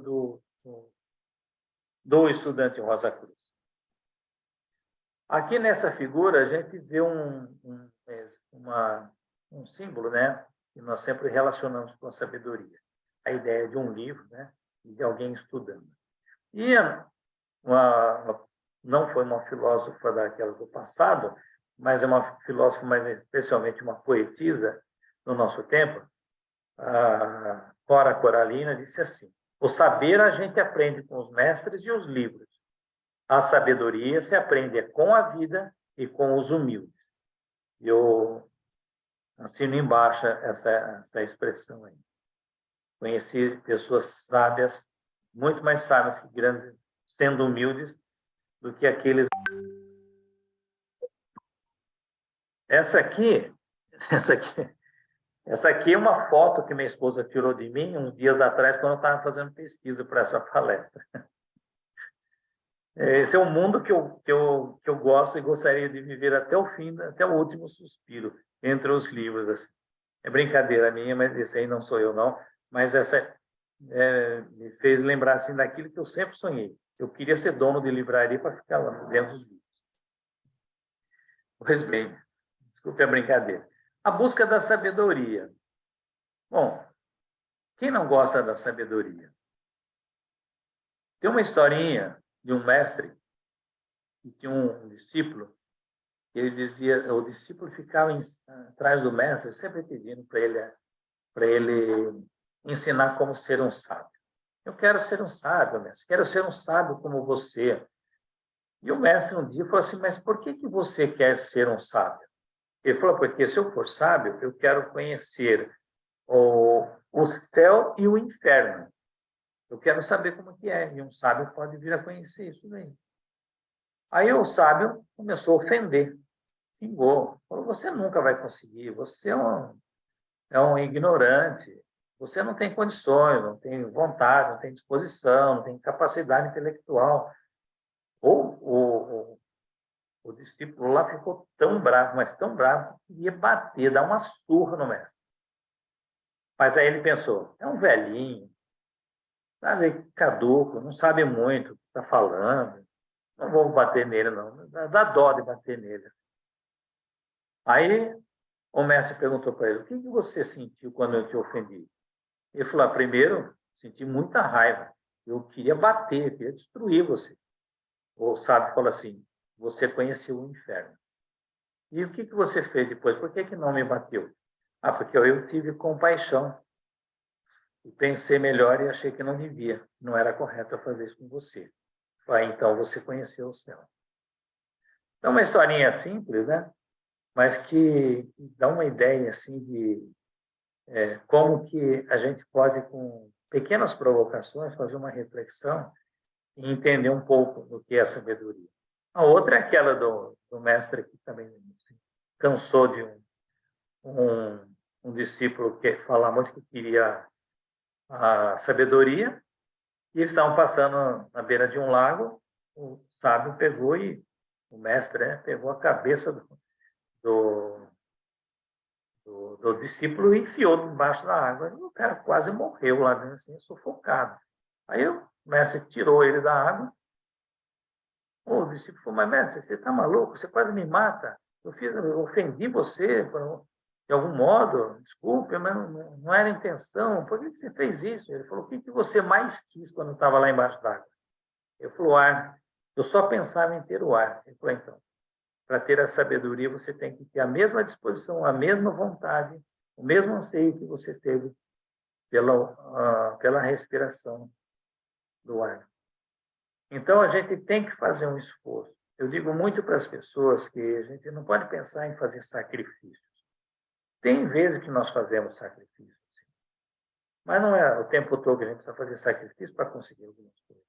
do estudante Rosa Cruz. Aqui nessa figura, a gente vê um símbolo, né, que nós sempre relacionamos com a sabedoria. A ideia de um livro, né, e de alguém estudando. E não foi uma filósofa daquelas do passado, mas é uma filósofa, mais especialmente uma poetisa no nosso tempo, a Cora Coralina, disse assim: o saber a gente aprende com os mestres e os livros. A sabedoria se aprende com a vida e com os humildes. Eu assino embaixo essa expressão aí. Conheci pessoas sábias, muito mais sábias que grandes, sendo humildes, do que aqueles. Essa aqui é uma foto que minha esposa tirou de mim uns dias atrás, quando eu estava fazendo pesquisa para essa palestra. Esse é um mundo que eu gosto e gostaria de viver até o fim, até o último suspiro, entre os livros. Assim. É brincadeira minha, mas esse aí não sou eu, não. Mas essa me fez lembrar assim, daquilo que eu sempre sonhei. Eu queria ser dono de livraria para ficar lá dentro dos livros. Pois bem, desculpe a brincadeira. A busca da sabedoria. Bom, quem não gosta da sabedoria? Tem uma historinha de um mestre que tinha um discípulo, que ele dizia, o discípulo ficava atrás do mestre, sempre pedindo para ele ensinar como ser um sábio. Eu quero ser um sábio, mestre, quero ser um sábio como você. E o mestre um dia falou assim, mas por que você quer ser um sábio? Ele falou, porque se eu for sábio, eu quero conhecer o céu e o inferno. Eu quero saber como que é, e um sábio pode vir a conhecer isso daí. Aí o sábio começou a ofender, xingou, falou, você nunca vai conseguir, você é um ignorante, você não tem condições, não tem vontade, não tem disposição, não tem capacidade intelectual. O discípulo lá ficou tão bravo, mas tão bravo, que queria bater, dar uma surra no mestre. Mas aí ele pensou, é um velhinho, sabe, caduco, não sabe muito o que está falando, não vou bater nele, não. Dá dó de bater nele. Aí o mestre perguntou para ele, o que você sentiu quando eu te ofendi? Ele falou, primeiro, senti muita raiva. Eu queria bater, queria destruir você. O sábio falou assim, você conheceu o inferno. E o que você fez depois? Por que não me bateu? Porque eu tive compaixão. E pensei melhor e achei que não devia. Não era correto eu fazer isso com você. Então você conheceu o céu. Então, uma historinha simples, né? Mas que dá uma ideia assim de como que a gente pode, com pequenas provocações, fazer uma reflexão e entender um pouco do que é a sabedoria. A outra é aquela do mestre que também assim, cansou de um discípulo que falava muito que queria a sabedoria, e eles estavam passando na beira de um lago, o sábio pegou e o mestre pegou a cabeça do discípulo e enfiou embaixo da água. E o cara quase morreu lá dentro, assim, sufocado. Aí o mestre tirou ele da água. O discípulo falou, mas mestre, você está maluco? Você quase me mata. Eu ofendi você de algum modo, desculpe, mas não era intenção. Por que você fez isso? Ele falou, o que você mais quis quando estava lá embaixo d'água? Ele falou, ar. Eu só pensava em ter o ar. Ele falou, então, para ter a sabedoria, você tem que ter a mesma disposição, a mesma vontade, o mesmo anseio que você teve pela respiração do ar. Então, a gente tem que fazer um esforço. Eu digo muito para as pessoas que a gente não pode pensar em fazer sacrifícios. Tem vezes que nós fazemos sacrifícios, mas não é o tempo todo que a gente precisa fazer sacrifício para conseguir algumas coisas.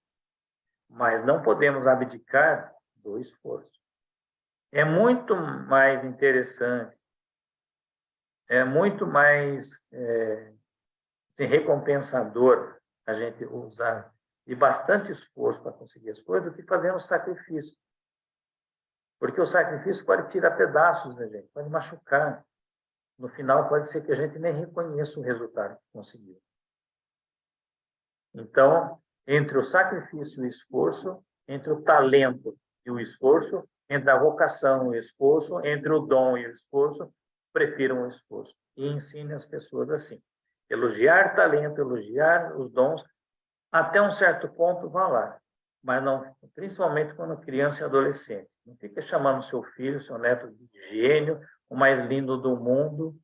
Mas não podemos abdicar do esforço. É muito mais interessante, é muito mais recompensador a gente usar de bastante esforço para conseguir as coisas do que fazer um sacrifício. Porque o sacrifício pode tirar pedaços da gente, pode machucar. No final, pode ser que a gente nem reconheça o resultado que conseguiu. Então, entre o sacrifício e o esforço, entre o talento e o esforço, entre a vocação e o esforço, entre o dom e o esforço, prefiram o esforço. E ensine as pessoas assim. Elogiar talento, elogiar os dons, até um certo ponto vá lá. Mas não, principalmente quando criança e adolescente. Não fica chamando seu filho, seu neto de gênio, o mais lindo do mundo,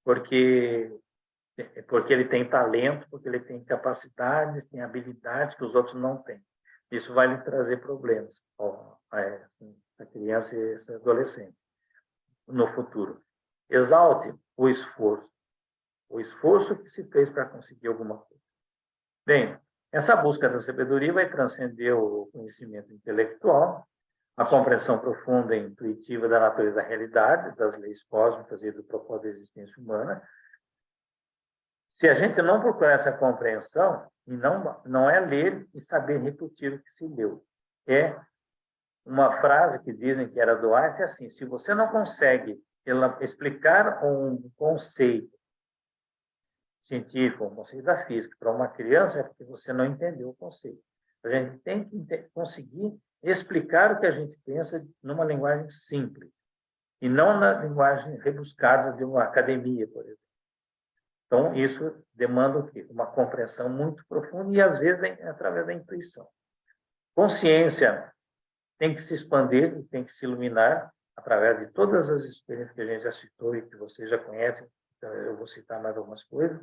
porque ele tem talento, porque ele tem capacidades, tem habilidades que os outros não têm. Isso vai lhe trazer problemas a criança e esse adolescente no futuro. Exalte o esforço que se fez para conseguir alguma coisa. Bem, essa busca da sabedoria vai transcender o conhecimento intelectual, a compreensão profunda e intuitiva da natureza da realidade, das leis cósmicas e do propósito da existência humana. Se a gente não procurar essa compreensão, e não é ler e saber repetir o que se leu. É uma frase que dizem que era do Einstein, assim, se você não consegue explicar um conceito científico, um conceito da física para uma criança, é porque você não entendeu o conceito. A gente tem que conseguir explicar o que a gente pensa numa linguagem simples, e não na linguagem rebuscada de uma academia, por exemplo. Então, isso demanda o quê? Uma compreensão muito profunda e, às vezes, através da intuição. Consciência tem que se expandir e tem que se iluminar através de todas as experiências que a gente já citou e que vocês já conhecem. Então, eu vou citar mais algumas coisas.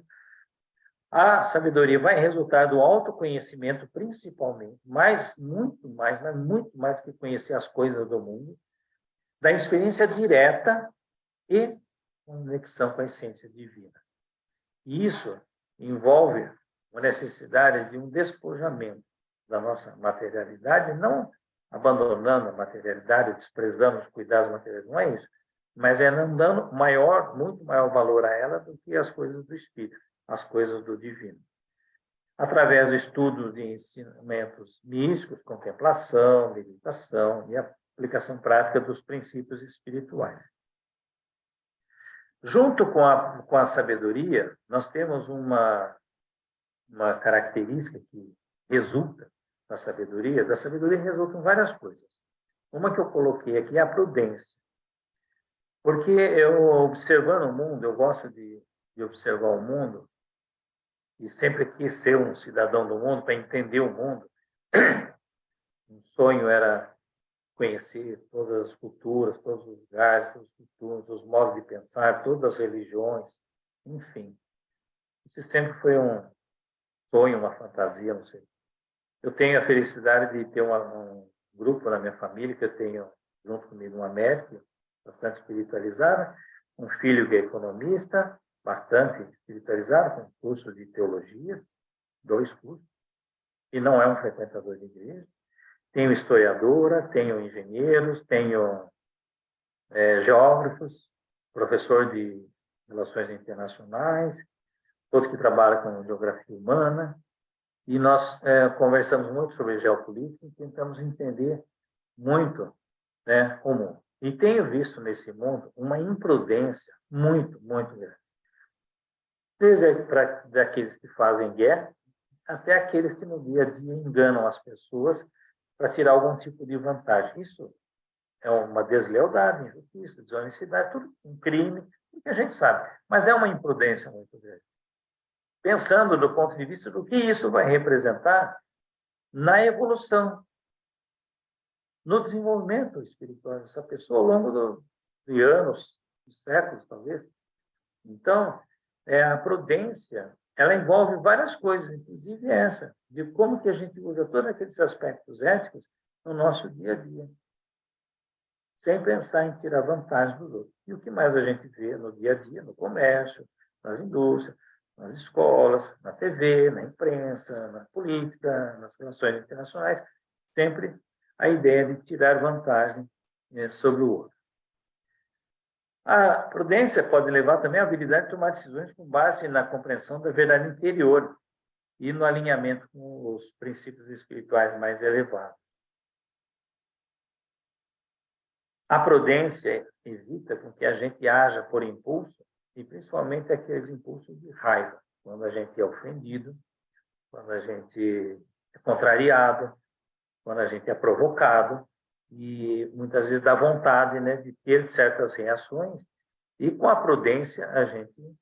A sabedoria vai resultar do autoconhecimento, principalmente, mas muito mais do que conhecer as coisas do mundo, da experiência direta e conexão com a essência divina. E isso envolve a necessidade de um despojamento da nossa materialidade, não abandonando a materialidade, desprezando os cuidados materiais, não é isso, mas não dando muito maior valor a ela do que as coisas do espírito. as coisas do divino. Através do estudo de ensinamentos místicos, contemplação, meditação e aplicação prática dos princípios espirituais. Junto com a sabedoria, nós temos uma característica que resulta da sabedoria. Da sabedoria resultam várias coisas. Uma que eu coloquei aqui é a prudência. Porque eu, observando o mundo, eu gosto de observar o mundo, e sempre quis ser um cidadão do mundo para entender o mundo. Um sonho era conhecer todas as culturas, todos os lugares, todos os costumes, os modos de pensar, todas as religiões, enfim. Isso sempre foi um sonho, uma fantasia, não sei. Eu tenho a felicidade de ter um grupo na minha família, que eu tenho junto comigo uma médica, bastante espiritualizada, um filho que é economista, bastante espiritualizado, com curso de teologia, 2 cursos, e não é um frequentador de igreja. Tenho historiadora, tenho engenheiros, tenho geógrafos, professor de relações internacionais, outro que trabalha com geografia humana, e nós conversamos muito sobre geopolítica e tentamos entender muito, né, o mundo. E tenho visto nesse mundo uma imprudência muito, muito grande. Desde daqueles que fazem guerra, até aqueles que no dia a dia enganam as pessoas para tirar algum tipo de vantagem. Isso é uma deslealdade, injustiça, desonestidade, tudo um crime, que a gente sabe. Mas é uma imprudência muito grande. Pensando do ponto de vista do que isso vai representar na evolução, no desenvolvimento espiritual dessa pessoa ao longo de anos, de séculos, talvez. Então, a prudência, ela envolve várias coisas, inclusive essa, de como que a gente usa todos aqueles aspectos éticos no nosso dia a dia, sem pensar em tirar vantagem dos outros. E o que mais a gente vê no dia a dia, no comércio, nas indústrias, nas escolas, na TV, na imprensa, na política, nas relações internacionais, sempre a ideia de tirar vantagem sobre o outro. A prudência pode levar também à habilidade de tomar decisões com base na compreensão da verdade interior e no alinhamento com os princípios espirituais mais elevados. A prudência evita com que a gente haja por impulso, e principalmente aqueles impulsos de raiva, quando a gente é ofendido, quando a gente é contrariado, quando a gente é provocado, e muitas vezes dá vontade, né, de ter certas reações, e com a prudência a gente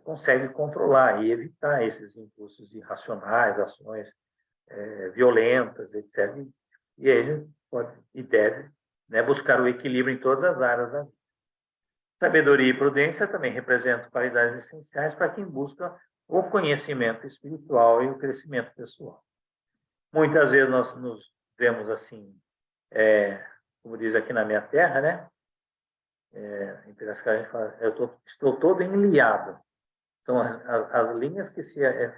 consegue controlar e evitar esses impulsos irracionais, ações violentas, etc. E aí a gente pode e deve, né, buscar o equilíbrio em todas as áreas da vida. Sabedoria e prudência também representam qualidades essenciais para quem busca o conhecimento espiritual e o crescimento pessoal. Muitas vezes nós nos vemos assim, como diz aqui na minha terra, né? Em Piracicaba a gente fala, estou todo enliado. São as linhas que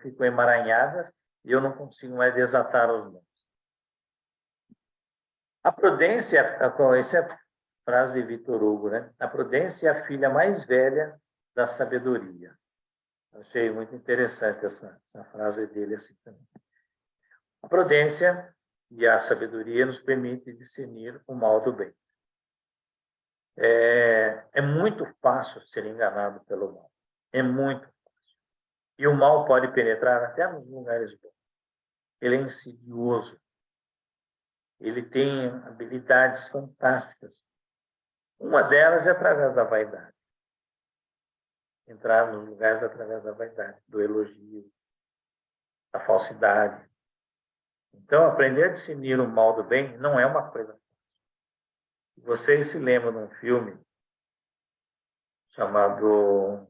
ficam emaranhadas e eu não consigo mais desatar os nós. A prudência, essa é a frase de Victor Hugo, né? A prudência é a filha mais velha da sabedoria. Achei muito interessante essa frase dele assim também. A prudência e a sabedoria nos permitem discernir o mal do bem. É muito fácil ser enganado pelo mal. É muito fácil. E o mal pode penetrar até nos lugares bons. Ele é insidioso. Ele tem habilidades fantásticas. Uma delas é através da vaidade. Entrar nos lugares através da vaidade, do elogio, da falsidade. Então, aprender a discernir o mal do bem não é uma coisa fácil. Vocês se lembram de um filme chamado...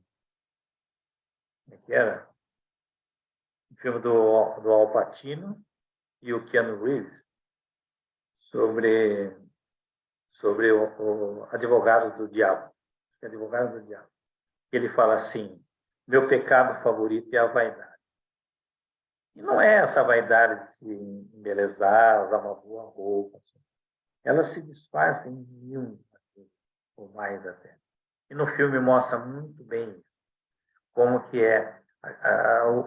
Como é que era? Um filme do Al Pacino e o Keanu Reeves sobre o advogado do diabo. Advogado do diabo. Ele fala assim, meu pecado favorito é a vaidade. E não é essa vaidade de se embelezar, usar uma boa roupa. Assim. Ela se disfarça em 1000, ou mais até. E no filme mostra muito bem isso. Como que é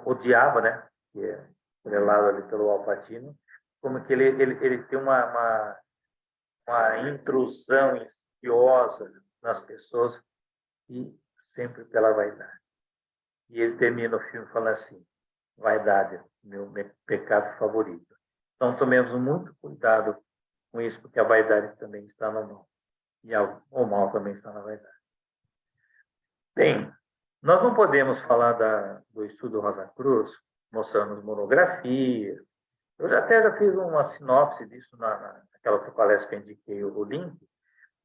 odiava, né? Que é estrelado ali pelo Al Pacino, como que ele tem uma intrusão insidiosa nas pessoas e sempre pela vaidade. E ele termina o filme falando assim: vaidade, meu pecado favorito. Então, tomemos muito cuidado com isso, porque a vaidade também está no mal. E o mal também está na vaidade. Bem, nós não podemos falar do estudo Rosa Cruz mostrando monografias. Eu até já fiz uma sinopse disso naquela outra palestra que eu indiquei o link,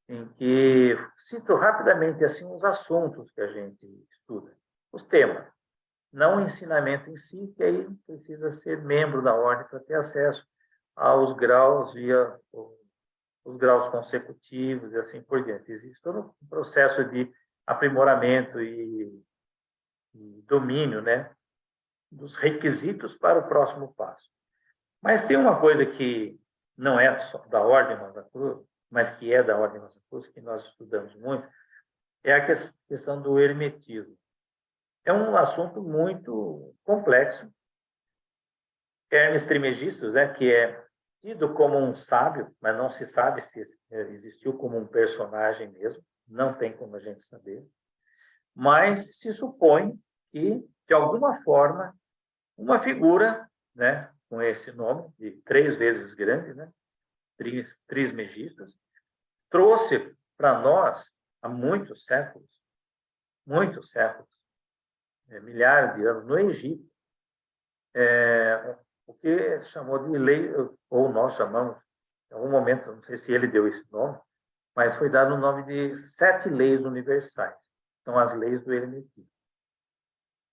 em que cito rapidamente assim os assuntos que a gente estuda, os temas, não o ensinamento em si, que aí precisa ser membro da ordem para ter acesso aos graus via os graus consecutivos e assim por diante. Existe todo um processo de aprimoramento e domínio, né, dos requisitos para o próximo passo. Mas tem uma coisa que não é só da Ordem Rosa Cruz, mas que é da Ordem Rosa Cruz, que nós estudamos muito, é a questão do hermetismo. É um assunto muito complexo. Hermes Trismegistus, né, que é tido como um sábio, mas não se sabe se existiu como um personagem mesmo, não tem como a gente saber, mas se supõe que, de alguma forma, uma figura, né, com esse nome, de 3 vezes grande, né, Trismegistus, trouxe para nós, há muitos séculos, milhares de anos, no Egito, o que chamou de lei, ou nós chamamos, em algum momento, não sei se ele deu esse nome, mas foi dado o nome de 7 leis universais. São as leis do hermetismo.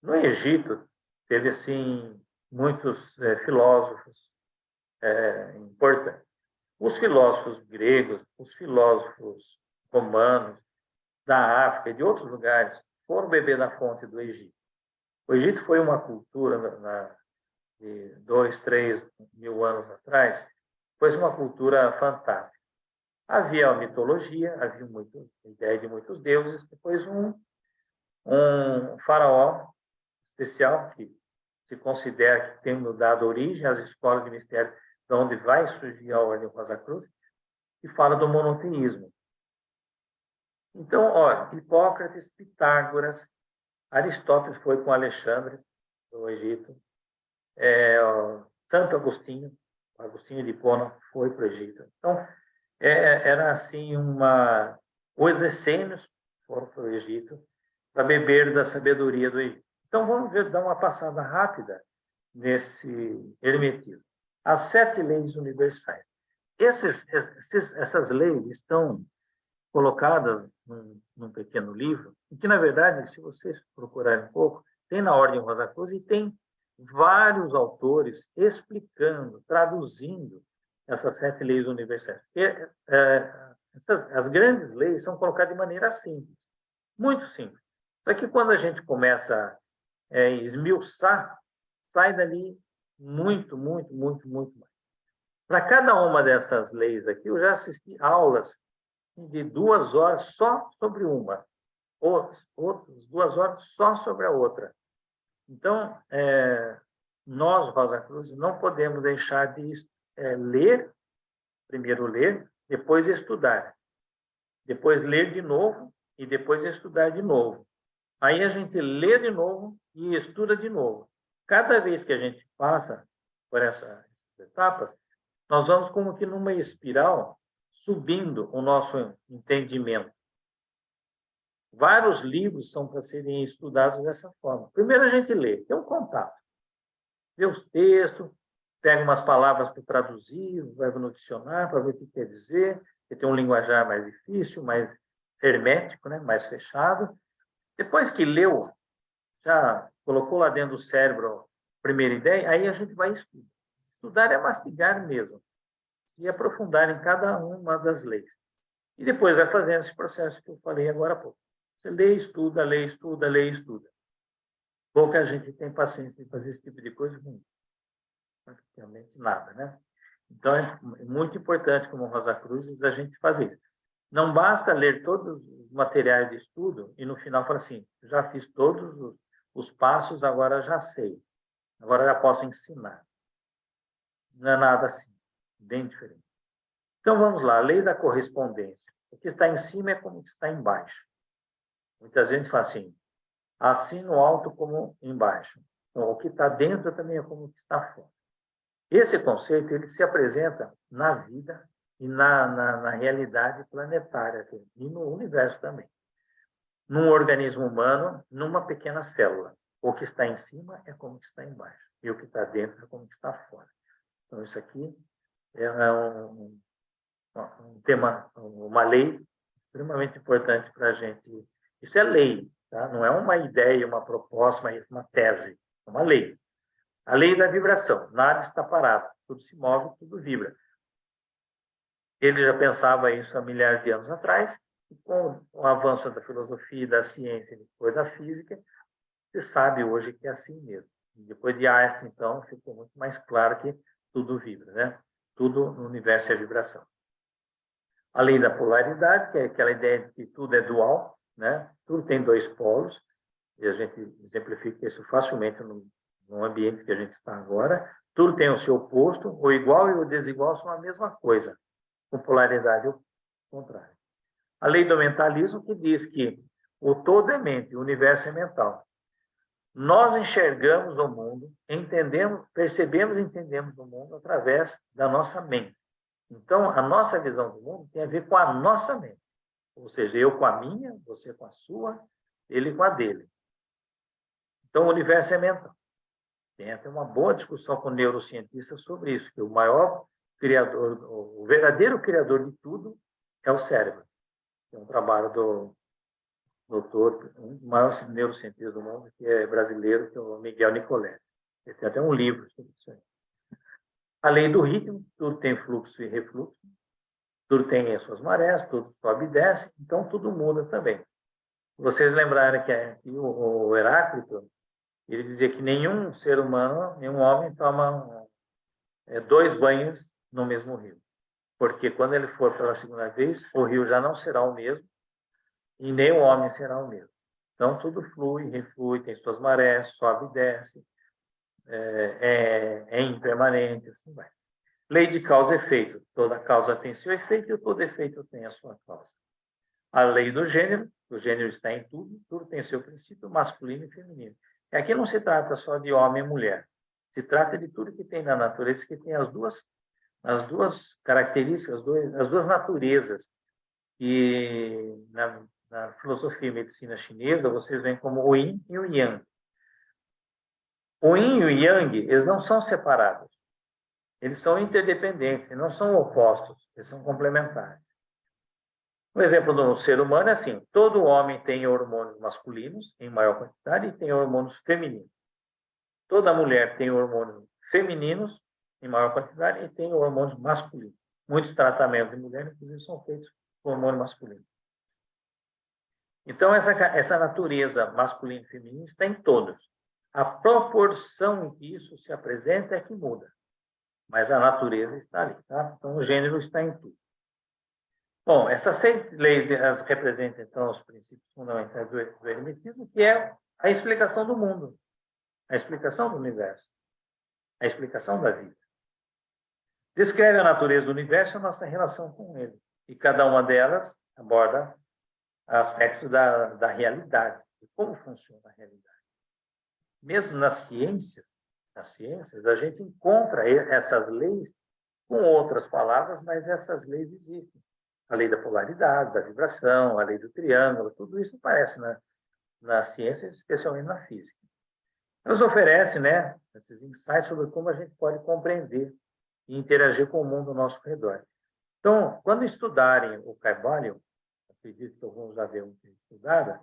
No Egito, teve, assim, muitos filósofos importantes. Os filósofos gregos, os filósofos romanos, da África e de outros lugares, foram beber na fonte do Egito. O Egito foi uma cultura, de 2, 3 mil anos atrás, foi uma cultura fantástica. Havia a mitologia, havia a ideia de muitos deuses, depois um faraó especial, que se considera que tem dado origem às escolas de mistério, de onde vai surgir a Ordem Rosa Cruz, e fala do monoteísmo. Então, olha, Hipócrates, Pitágoras, Aristóteles foi com Alexandre, do Egito, Santo Agostinho de Hipona, foi para o Egito. Então, era assim os essênios foram para o Egito para beber da sabedoria do Egito. Então, vamos dar uma passada rápida nesse hermetismo. As 7 leis universais. Essas leis estão colocadas num pequeno livro, e que, na verdade, se vocês procurarem um pouco, tem na Ordem Rosa Cruz e tem vários autores explicando, traduzindo essas 7 leis universais. As grandes leis são colocadas de maneira simples, muito simples. Só que quando a gente começa a esmiuçar, sai dali muito, muito, muito, muito mais. Para cada uma dessas leis aqui, eu já assisti aulas de 2 horas só sobre uma, outras 2 horas só sobre a outra. Então, nós, Rosa Cruz, não podemos deixar de ler, primeiro ler, depois estudar, depois ler de novo e depois estudar de novo. Aí a gente lê de novo e estuda de novo. Cada vez que a gente passa por essas etapas, nós vamos como que numa espiral subindo o nosso entendimento. Vários livros são para serem estudados dessa forma. Primeiro a gente lê, tem um contato. Vê os textos, pega umas palavras para traduzir, vai no dicionário para ver o que quer dizer, porque tem um linguajar mais difícil, mais hermético, né? Mais fechado. Depois que leu, já colocou lá dentro do cérebro a primeira ideia, aí a gente vai estudar. Estudar é mastigar mesmo, e aprofundar em cada uma das leis. E depois vai fazendo esse processo que eu falei agora há pouco. Você lê, estuda, lê, estuda, lê, estuda. Pouca gente tem paciência de fazer esse tipo de coisa, praticamente nada, né? Então, é muito importante, como Rosa Cruz, a gente fazer isso. Não basta ler todos os materiais de estudo e, no final, falar assim, já fiz todos Os passos agora já sei. Agora já posso ensinar. Não é nada assim. Bem diferente. Então, vamos lá. A lei da correspondência. O que está em cima é como o que está embaixo. Muita gente fala assim no alto como embaixo. Então, o que está dentro também é como o que está fora. Esse conceito ele se apresenta na vida e na realidade planetária e no universo também. Num organismo humano, numa pequena célula. O que está em cima é como o que está embaixo. E o que está dentro é como o que está fora. Então, isso aqui é um tema, uma lei extremamente importante para a gente. Isso é lei, tá? Não é uma ideia, uma proposta, uma tese. É uma lei. A lei da vibração. Nada está parado. Tudo se move, tudo vibra. Ele já pensava isso há milhares de anos atrás, e com o avanço da filosofia, da ciência e depois da física, se sabe hoje que é assim mesmo. E depois de Einstein, então, ficou muito mais claro que tudo vibra, né? Tudo no universo é vibração. A lei da polaridade, que é aquela ideia de que tudo é dual, né? Tudo tem dois polos, e a gente exemplifica isso facilmente no ambiente que a gente está agora. Tudo tem o seu oposto, o igual e o desigual são a mesma coisa, com polaridade ao contrário. A lei do mentalismo, que diz que o todo é mente, o universo é mental. Nós enxergamos o mundo, entendemos, percebemos e entendemos o mundo através da nossa mente. Então, a nossa visão do mundo tem a ver com a nossa mente. Ou seja, eu com a minha, você com a sua, ele com a dele. Então, o universo é mental. Tem até uma boa discussão com neurocientistas sobre isso, que o maior criador, o verdadeiro criador de tudo é o cérebro. É um trabalho do doutor, um dos maiores neurocientistas do mundo, que é brasileiro, que é o Miguel Nicoletti. Ele tem até um livro sobre isso aí. A lei do ritmo, tudo tem fluxo e refluxo, tudo tem as suas marés, tudo sobe e desce, então tudo muda também. Vocês lembrarem que o Heráclito, ele dizia que nenhum ser humano, nenhum homem toma 2 banhos no mesmo rio. Porque quando ele for pela segunda vez, o rio já não será o mesmo e nem o homem será o mesmo. Então, tudo flui, reflui, tem suas marés, sobe e desce, é impermanente, assim vai. Lei de causa e efeito. Toda causa tem seu efeito e todo efeito tem a sua causa. A lei do gênero. O gênero está em tudo. Tudo tem seu princípio masculino e feminino. E aqui não se trata só de homem e mulher. Se trata de tudo que tem na natureza, que tem as duas características, as duas naturezas. E na filosofia e medicina chinesa, vocês veem como o yin e o yang. O yin e o yang, eles não são separados. Eles são interdependentes, não são opostos, eles são complementares. Um exemplo do ser humano é assim: todo homem tem hormônios masculinos em maior quantidade e tem hormônios femininos. Toda mulher tem hormônios femininos em maior quantidade e tem hormônios masculinos. Muitos tratamentos de mulher, inclusive, são feitos com hormônio masculino. Então, essa natureza masculina e feminina está em todos. A proporção em que isso se apresenta é que muda. Mas a natureza está ali, tá? Então, o gênero está em tudo. Bom, essas 6 leis representam, então, os princípios fundamentais do hermetismo, que é a explicação do mundo, a explicação do universo, a explicação da vida. Descreve a natureza do universo e a nossa relação com ele. E cada uma delas aborda aspectos da realidade, de como funciona a realidade. Mesmo nas ciências, a gente encontra essas leis com outras palavras, mas essas leis existem. A lei da polaridade, da vibração, a lei do triângulo, tudo isso aparece na ciência, especialmente na física. Nos oferece, né, esses insights sobre como a gente pode compreender e interagir com o mundo ao nosso redor. Então, quando estudarem o Kybalion, acredito que alguns já devem ter estudado,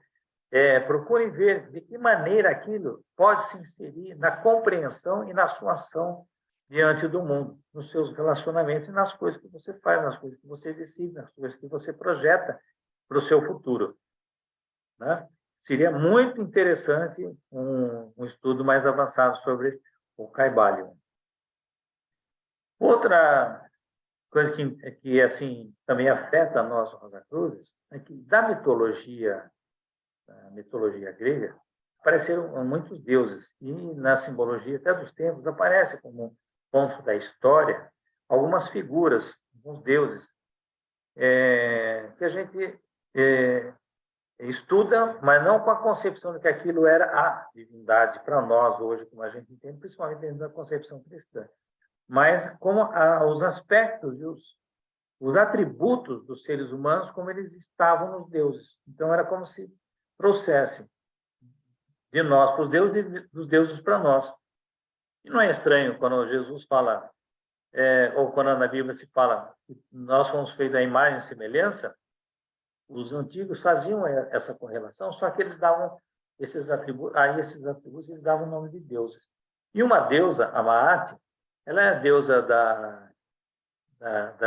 procurem ver de que maneira aquilo pode se inserir na compreensão e na sua ação diante do mundo, nos seus relacionamentos e nas coisas que você faz, nas coisas que você decide, nas coisas que você projeta para o seu futuro. Né? Seria muito interessante um estudo mais avançado sobre o Kybalion. Outra coisa que assim, também afeta nós, Rosa Cruzes, é que da mitologia grega, apareceram muitos deuses, e na simbologia até dos templos aparece como ponto da história algumas figuras, alguns deuses, que a gente estuda, mas não com a concepção de que aquilo era a divindade para nós hoje, como a gente entende, principalmente dentro da concepção cristã, mas como os aspectos e os atributos dos seres humanos como eles estavam nos deuses. Então, era como se trouxessem de nós para os deuses e dos deuses para nós. E não é estranho quando Jesus fala, ou quando na Bíblia se fala que nós fomos feitos à imagem e semelhança, os antigos faziam essa correlação, só que eles davam esses atributos eles davam o nome de deuses. E uma deusa, a Maat, ela é a deusa da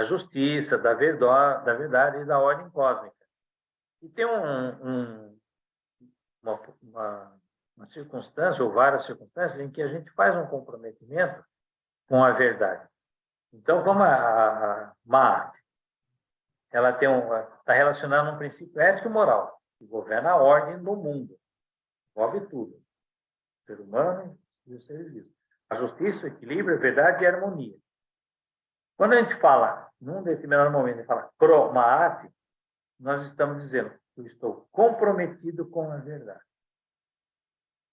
justiça, da verdade e da ordem cósmica. E tem uma circunstância, ou várias circunstâncias, em que a gente faz um comprometimento com a verdade. Então, como a Maat, ela está relacionada a um princípio ético e moral, que governa a ordem do mundo, envolve tudo, o ser humano e os seres vivos. A justiça, o equilíbrio, a verdade e a harmonia. Quando a gente fala, num determinado momento, a gente fala Kro Maat, nós estamos dizendo, eu estou comprometido com a verdade.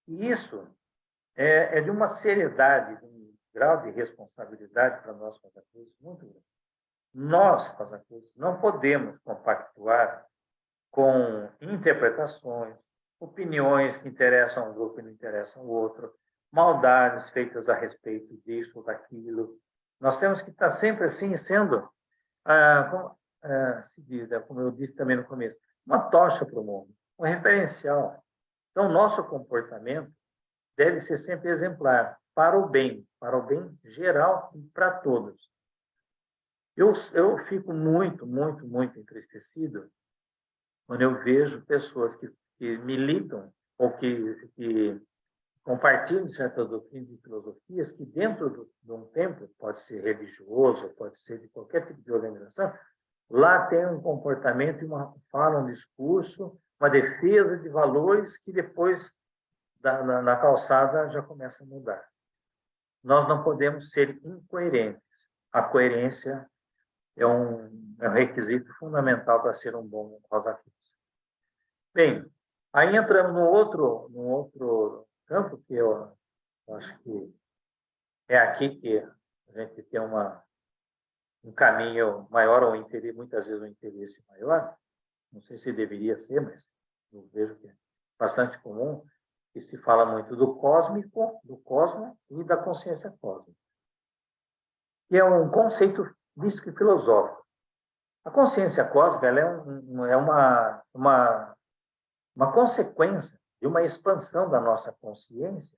E isso é de uma seriedade, de um grau de responsabilidade para nós, Rosa-Cruz, muito grande. Nós, Rosa-Cruz, não podemos compactuar com interpretações, opiniões que interessam a um grupo e não interessam ao outro, maldades feitas a respeito disso ou daquilo. Nós temos que estar sempre assim, sendo, como eu disse também no começo, uma tocha para o mundo, um referencial. Então, nosso comportamento deve ser sempre exemplar, para o bem geral e para todos. Eu fico muito, muito, muito entristecido quando eu vejo pessoas que militam ou que compartilham certas doutrinas e filosofias que dentro de um templo, pode ser religioso, pode ser de qualquer tipo de organização, lá tem um comportamento, uma fala, um discurso, uma defesa de valores que depois, na calçada, já começa a mudar. Nós não podemos ser incoerentes. A coerência é um requisito fundamental para ser um bom Rosa-Cruz. Bem, aí entramos num outro campo que eu acho que é aqui que a gente tem um caminho maior, ou interesse, muitas vezes um interesse maior. Não sei se deveria ser, mas eu vejo que é bastante comum, que se fala muito do cósmico, do cosmo e da consciência cósmica, que é um conceito místico e filosófico. A consciência cósmica ela é uma consequência de uma expansão da nossa consciência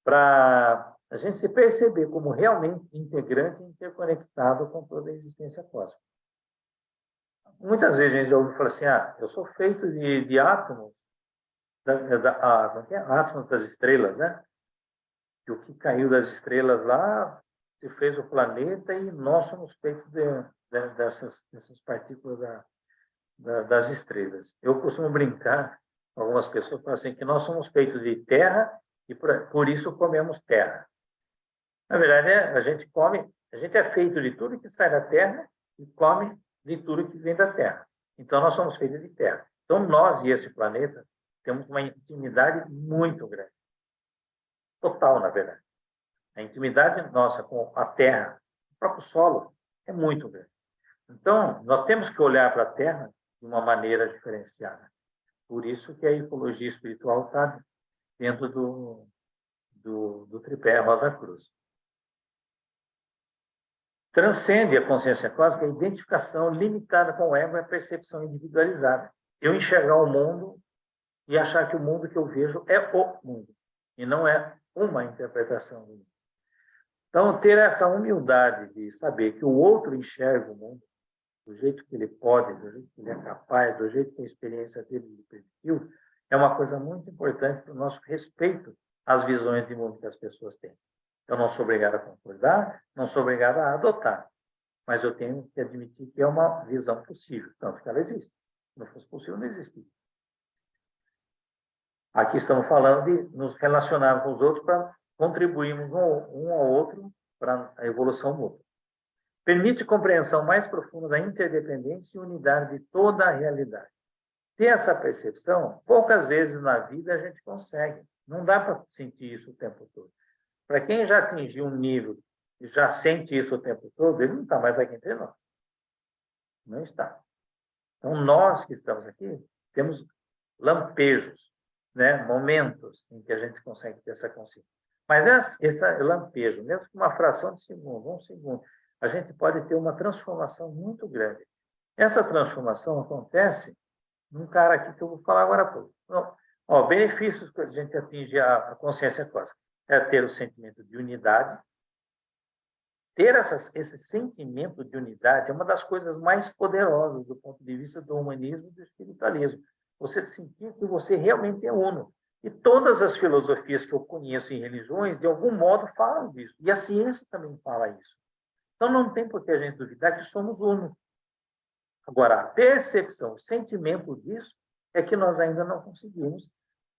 para a gente se perceber como realmente integrante e interconectado com toda a existência cósmica. Muitas vezes a gente já ouve falar assim, eu sou feito de átomos, átomos das estrelas, né? Que o que caiu das estrelas lá se fez o planeta e nós somos feitos dessas partículas das estrelas. Eu costumo brincar, algumas pessoas falam assim, que nós somos feitos de terra e por isso comemos terra. Na verdade, a gente é feito de tudo que sai da terra e come de tudo que vem da terra. Então, nós somos feitos de terra. Então, nós e esse planeta temos uma intimidade muito grande. Total, na verdade. A intimidade nossa com a terra, o próprio solo, é muito grande. Então, nós temos que olhar para a terra de uma maneira diferenciada. Por isso que a ecologia espiritual está dentro do tripé Rosa-Cruz. Transcende a consciência cósmica a identificação limitada com o ego e a percepção individualizada. Eu enxergar o mundo e achar que o mundo que eu vejo é o mundo, e não é uma interpretação do mundo. Então, ter essa humildade de saber que o outro enxerga o mundo do jeito que ele pode, do jeito que ele é capaz, do jeito que a experiência dele lhe permitiu, é uma coisa muito importante para o nosso respeito às visões de mundo que as pessoas têm. Eu não sou obrigado a concordar, não sou obrigado a adotar, mas eu tenho que admitir que é uma visão possível, tanto que ela existe. Se não fosse possível, não existia. Aqui estamos falando de nos relacionar com os outros para contribuirmos um ao outro para a evolução mútua. Permite compreensão mais profunda da interdependência e unidade de toda a realidade. Ter essa percepção, poucas vezes na vida a gente consegue. Não dá para sentir isso o tempo todo. Para quem já atingiu um nível e já sente isso o tempo todo, ele não está mais aqui entre nós. Não está. Então, nós que estamos aqui, temos lampejos, né? Momentos em que a gente consegue ter essa consciência. Mas esse lampejo, mesmo com uma fração de segundo, um segundo, a gente pode ter uma transformação muito grande. Essa transformação acontece num cara aqui que eu vou falar agora há pouco. Então, benefícios que a gente atinge a consciência cósmica é ter o sentimento de unidade. Ter esse sentimento de unidade é uma das coisas mais poderosas do ponto de vista do humanismo e do espiritualismo. Você sentir que você realmente é uno. E todas as filosofias que eu conheço em religiões, de algum modo, falam disso. E a ciência também fala isso. Então, não tem por que a gente duvidar que somos uno. Agora, a percepção, o sentimento disso, é que nós ainda não conseguimos,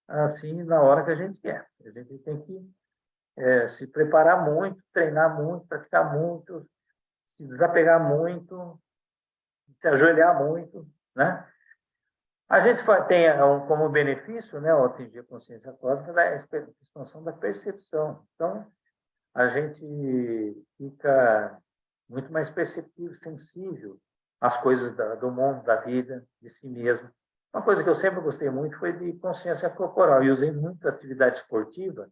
assim, na hora que a gente quer. A gente tem que se preparar muito, treinar muito, praticar muito, se desapegar muito, se ajoelhar muito, né? A gente tem como benefício, né, ao atingir a consciência cósmica, a expansão da percepção. Então, a gente fica muito mais perceptivo, sensível às coisas do mundo, da vida, de si mesmo. Uma coisa que eu sempre gostei muito foi de consciência corporal, e usei muito a atividade esportiva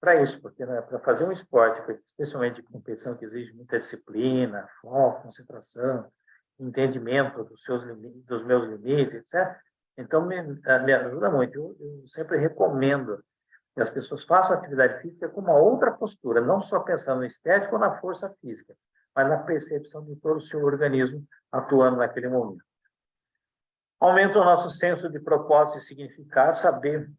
para isso, porque, né, para fazer um esporte, especialmente de competição que exige muita disciplina, foco, concentração, entendimento dos meus limites, etc. Então, me ajuda muito. Eu sempre recomendo que as pessoas façam atividade física com uma outra postura, não só pensando no estético ou na força física, mas na percepção de todo o seu organismo atuando naquele momento. Aumenta o nosso senso de propósito e significado, saber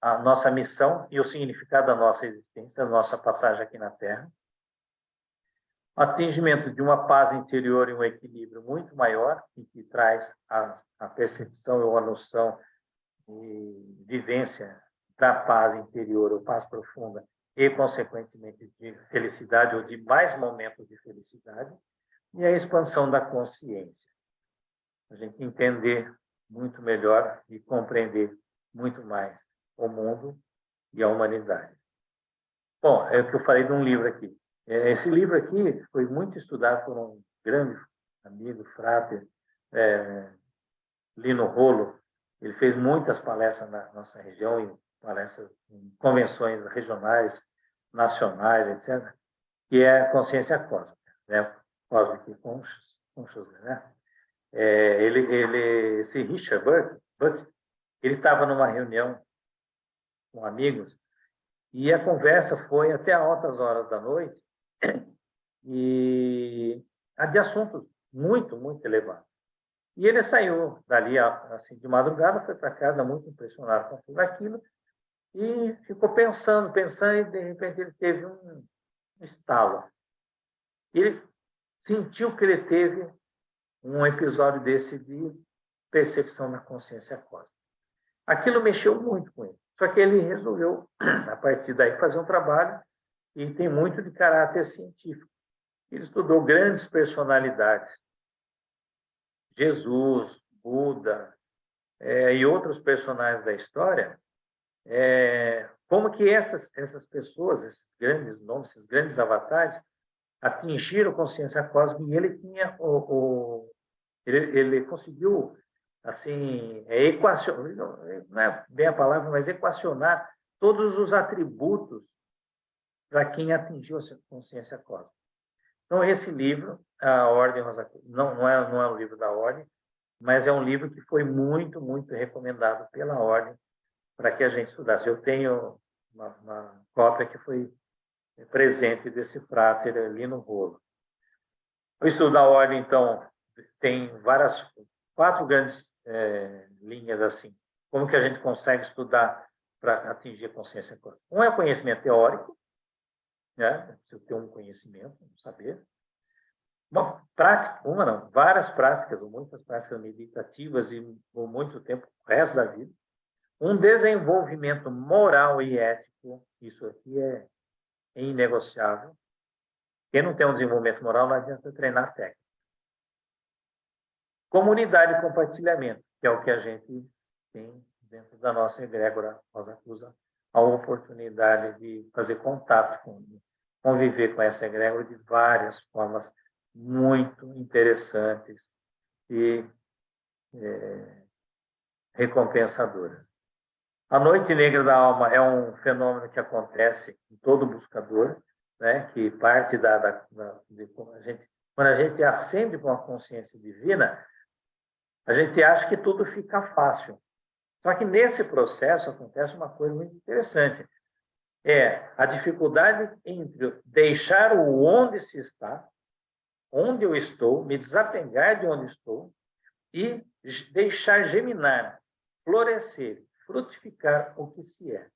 a nossa missão e o significado da nossa existência, da nossa passagem aqui na Terra. Atingimento de uma paz interior e um equilíbrio muito maior, que traz a percepção ou a noção de vivência da paz interior ou paz profunda e, consequentemente, de felicidade ou de mais momentos de felicidade. E a expansão da consciência. A gente entender muito melhor e compreender muito mais o mundo e a humanidade. Bom, é o que eu falei de um livro aqui. Esse livro aqui foi muito estudado por um grande amigo, frater, Lino Rolo. Ele fez muitas palestras na nossa região, palestras em convenções regionais, nacionais, etc., que é a consciência cósmica, né? Cosmic Consciousness, né? Esse Richard Buck, ele estava numa reunião com amigos e a conversa foi até altas horas da noite e de assuntos muito, muito elevados. E ele saiu dali assim, de madrugada, foi para casa muito impressionado com tudo aquilo e ficou pensando, e de repente ele teve um estalo. Ele sentiu que ele teve um episódio desse de percepção da consciência cósmica. Aquilo mexeu muito com ele. Só que ele resolveu, a partir daí, fazer um trabalho e tem muito de caráter científico. Ele estudou grandes personalidades. Jesus, Buda e outros personagens da história, como que essas pessoas, esses grandes nomes, esses grandes avatares, atingiram consciência cósmica e ele tinha ele conseguiu assim equacionar, não é bem a palavra, mas equacionar todos os atributos para quem atingiu a consciência cósmica. Então esse livro, a Ordem Rosacruz, não é um livro da Ordem, mas é um livro que foi muito, muito recomendado pela Ordem para que a gente estudasse. Eu tenho uma cópia que foi presente desse frater Lino Rolo. O estudo da Ordem, então, tem 4 grandes linhas assim. Como que a gente consegue estudar para atingir a consciência cósmica? Um é o conhecimento teórico, né? Preciso ter um conhecimento, um saber. Várias práticas, ou muitas práticas meditativas e por muito tempo, o resto da vida. um desenvolvimento moral e ético, isso aqui é inegociável. Quem não tem um desenvolvimento moral não adianta treinar técnica. Comunidade e compartilhamento, que é o que a gente tem dentro da nossa egrégora Rosa Cruz, a oportunidade de fazer contato conviver com essa egrégora de várias formas muito interessantes e recompensadoras. A noite negra da alma é um fenômeno que acontece em todo buscador, né? Que parte quando a gente acende com a consciência divina, a gente acha que tudo fica fácil. Só que nesse processo acontece uma coisa muito interessante. É a dificuldade entre deixar o onde se está, onde eu estou, me desapegar de onde estou e deixar germinar, florescer, frutificar o que se é.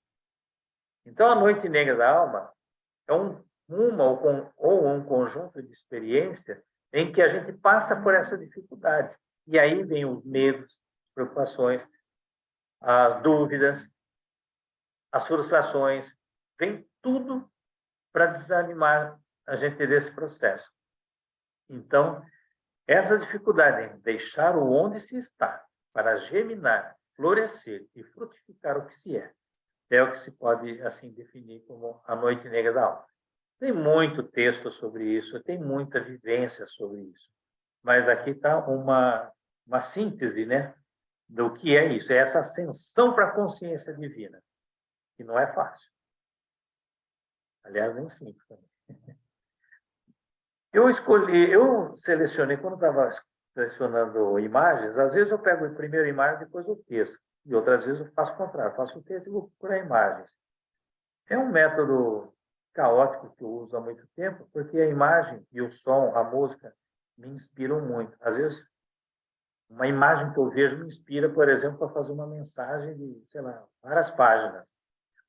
Então, a noite negra da alma é um conjunto de experiências em que a gente passa por essas dificuldades. E aí vem os medos, as preocupações, as dúvidas, as frustrações, vem tudo para desanimar a gente desse processo. Então, essa dificuldade em deixar o onde se está para germinar, florescer e frutificar o que se é o que se pode assim definir como a noite negra da alma. Tem muito texto sobre isso, tem muita vivência sobre isso, mas aqui está uma síntese, né, do que é isso, é essa ascensão para a consciência divina, que não é fácil. Aliás, nem simples também. Eu selecionei, quando estava selecionando imagens, às vezes eu pego a primeira imagem, depois o texto, e outras vezes eu faço o contrário, faço o texto e vou procurar imagens. É um método caótico que eu uso há muito tempo, porque a imagem e o som, a música, me inspiram muito. Às vezes, uma imagem que eu vejo me inspira, por exemplo, para fazer uma mensagem de, sei lá, várias páginas.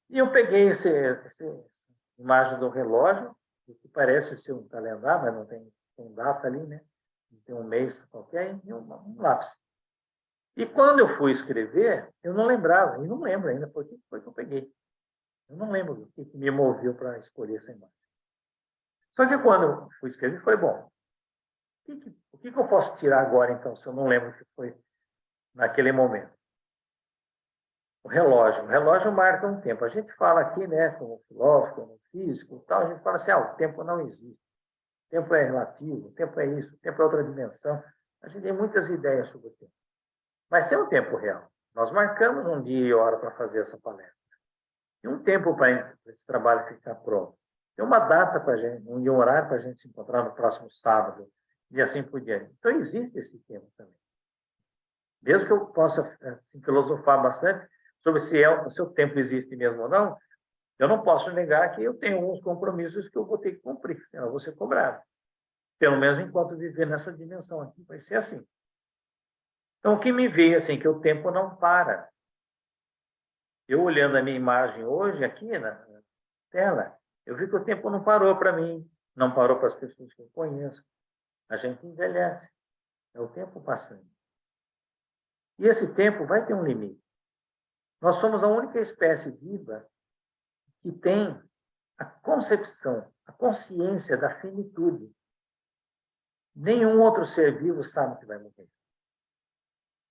E eu peguei essa imagem do relógio, que parece ser um calendário, mas não tem data ali, né? Não tem um mês qualquer, e um lápis. E quando eu fui escrever, eu não lembrava, e não lembro ainda por que foi que eu peguei. Eu não lembro o que me moveu para escolher essa imagem. Só que quando eu fui escrever, foi bom. O que eu posso tirar agora, então, se eu não lembro o que foi naquele momento? O relógio. O relógio marca um tempo. A gente fala aqui, né, como filósofo, como físico, tal, a gente fala assim, o tempo não existe. O tempo é relativo, o tempo é isso, o tempo é outra dimensão. A gente tem muitas ideias sobre o tempo. Mas tem um tempo real. Nós marcamos um dia e hora para fazer essa palestra. E um tempo para esse trabalho ficar pronto. Tem uma data para a gente, um horário para a gente se encontrar no próximo sábado, e assim por diante. Então, existe esse tempo também. Mesmo que eu possa assim, filosofar bastante sobre se o tempo existe mesmo ou não, eu não posso negar que eu tenho alguns compromissos que eu vou ter que cumprir, senão eu vou ser cobrado. Pelo menos enquanto viver nessa dimensão aqui, vai ser assim. Então, o que me veio assim, que o tempo não para. Eu olhando a minha imagem hoje aqui na tela, eu vi que o tempo não parou para mim, não parou para as pessoas que eu conheço. A gente envelhece. É o tempo passando. E esse tempo vai ter um limite. Nós somos a única espécie viva que tem a concepção, a consciência da finitude. Nenhum outro ser vivo sabe que vai morrer.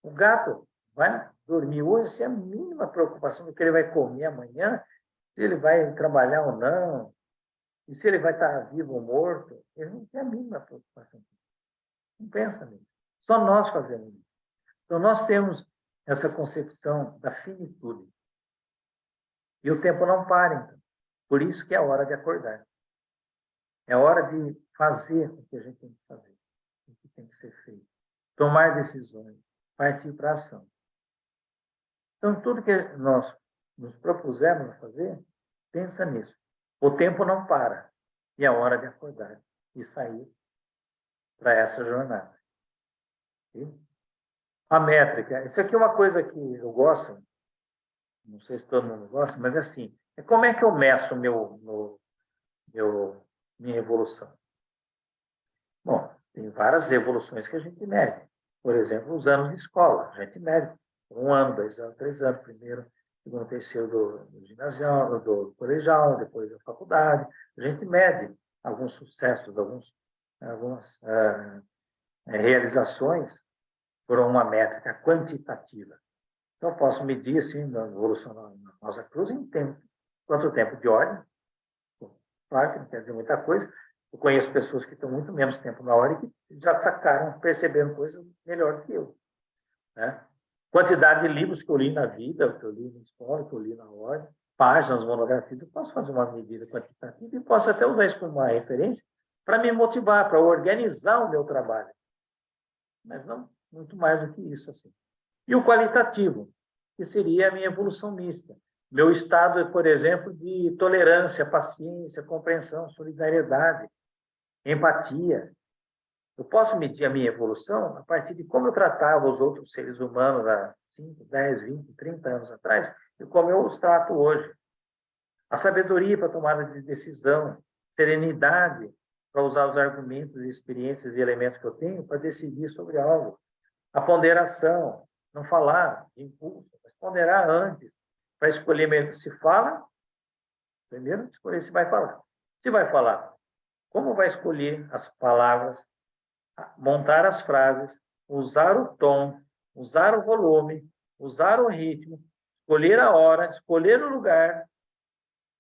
O gato vai dormir hoje sem a mínima preocupação do que ele vai comer amanhã, se ele vai trabalhar ou não, e se ele vai estar vivo ou morto. Ele não tem a mínima preocupação. Não pensa nisso. Só nós fazemos isso. Então, nós temos essa concepção da finitude. E o tempo não para, então. Por isso que é a hora de acordar. É hora de fazer o que a gente tem que fazer, o que tem que ser feito. Tomar decisões, partir para a ação. Então, tudo que nós nos propusemos a fazer, pensa nisso. O tempo não para. E é hora de acordar e sair para essa jornada. Okay? A métrica. Isso aqui é uma coisa que eu gosto, não sei se todo mundo gosta, mas é assim, como é que eu meço minha evolução? Bom, tem várias evoluções que a gente mede. Por exemplo, os anos de escola. A gente mede 1 ano, 2 anos, 3 anos primeiro. segundo, terceiro do ginasial, do colegial, depois da faculdade. A gente mede alguns sucessos, algumas realizações por uma métrica quantitativa. Então, eu posso medir, assim, na evolução na Rosa Cruz em tempo. Quanto tempo de ordem? Claro que não quer dizer muita coisa. Eu conheço pessoas que estão muito menos tempo na ordem que já sacaram, percebendo coisas melhor do que eu. Né? Quantidade de livros que eu li na vida, que eu li na escola, que eu li na ordem, páginas, monografias, eu posso fazer uma medida quantitativa e posso até usar isso como uma referência para me motivar, para organizar o meu trabalho. Mas não muito mais do que isso. Assim. E o qualitativo, que seria a minha evolução mista. Meu estado, por exemplo, de tolerância, paciência, compreensão, solidariedade, empatia. Eu posso medir a minha evolução a partir de como eu tratava os outros seres humanos há 5, 10, 20, 30 anos atrás e como eu os trato hoje. A sabedoria para tomada de decisão, serenidade para usar os argumentos, experiências e elementos que eu tenho para decidir sobre algo. A ponderação, não falar de impulso, mas ponderar antes, para escolher mesmo se fala, primeiro escolher se vai falar. Se vai falar, como vai escolher as palavras, montar as frases, usar o tom, usar o volume, usar o ritmo, escolher a hora, escolher o lugar,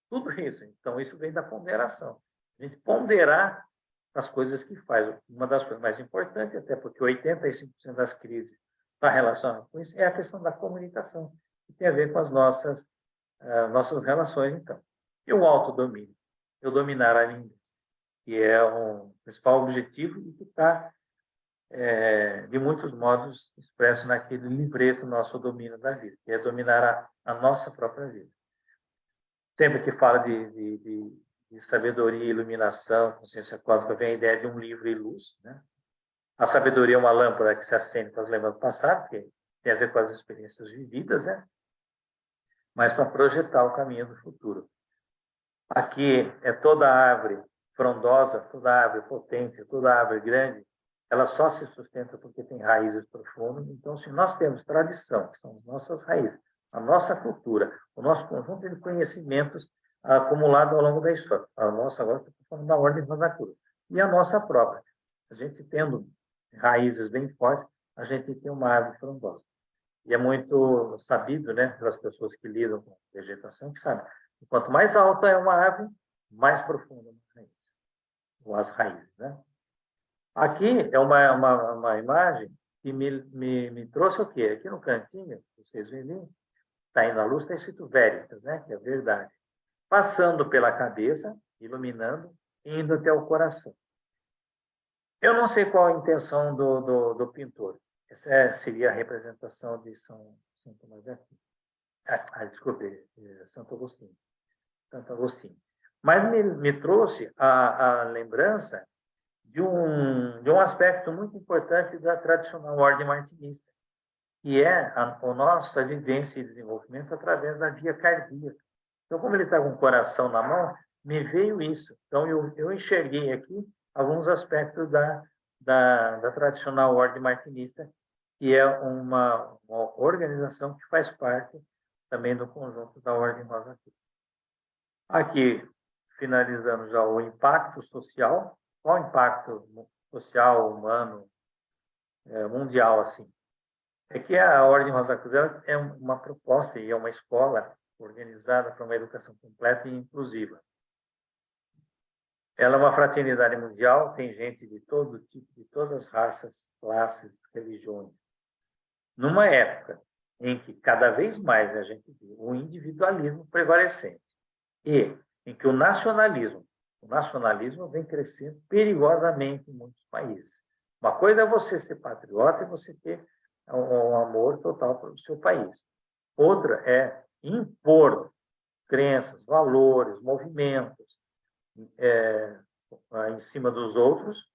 tudo isso. Então, isso vem da ponderação. A gente ponderar as coisas que faz. Uma das coisas mais importantes, até porque 85% das crises está relacionada com isso, é a questão da comunicação, que tem a ver com as nossas relações, então. E o autodomínio, eu dominar a língua, que é o principal objetivo e que está, de muitos modos, expresso naquele livreto nosso domínio da vida, que é dominar a nossa própria vida. Sempre que fala de sabedoria, iluminação, consciência cósmica, vem a ideia de um livro e luz. Né? A sabedoria é uma lâmpada que se acende para as lembranças do passado, que tem a ver com as experiências vividas, né? Mas para projetar o caminho do futuro. Aqui é toda árvore frondosa, toda árvore potente, toda árvore grande, ela só se sustenta porque tem raízes profundas. Então, se nós temos tradição, que são as nossas raízes, a nossa cultura, o nosso conjunto de conhecimentos acumulado ao longo da história, a nossa, agora estou falando da ordem Rosa Cruz, e a nossa própria. A gente tendo raízes bem fortes, a gente tem uma árvore frondosa. E é muito sabido, né, pelas pessoas que lidam com vegetação, que sabem, quanto mais alta é uma árvore, mais profunda as raízes, né? Aqui é uma imagem que me trouxe o quê? Aqui no cantinho, vocês veem, está indo à luz, está escrito Veritas, né? Que é verdade. Passando pela cabeça, iluminando, e indo até o coração. Eu não sei qual a intenção do pintor. Essa seria a representação de São Tomás de Aquino. Desculpe, Santo Agostinho. Santo Agostinho. Mas me trouxe a lembrança de um aspecto muito importante da tradicional ordem martinista, que é a nossa vivência e desenvolvimento através da via cardíaca. Então, como ele está com o coração na mão, me veio isso. Então, eu enxerguei aqui alguns aspectos da tradicional ordem martinista, que é uma organização que faz parte também do conjunto da Ordem Rosa Cruz. Aqui, finalizando já o impacto social. Qual o impacto social, humano, mundial, assim? É que a Ordem Rosa Cruz é uma proposta e é uma escola organizada para uma educação completa e inclusiva. Ela é uma fraternidade mundial, tem gente de todo tipo, de todas as raças, classes, religiões. Numa época em que cada vez mais a gente vê o individualismo prevalecente e em que o nacionalismo vem crescendo perigosamente em muitos países. Uma coisa é você ser patriota e você ter um amor total para o seu país. Outra é impor crenças, valores, movimentos em cima dos outros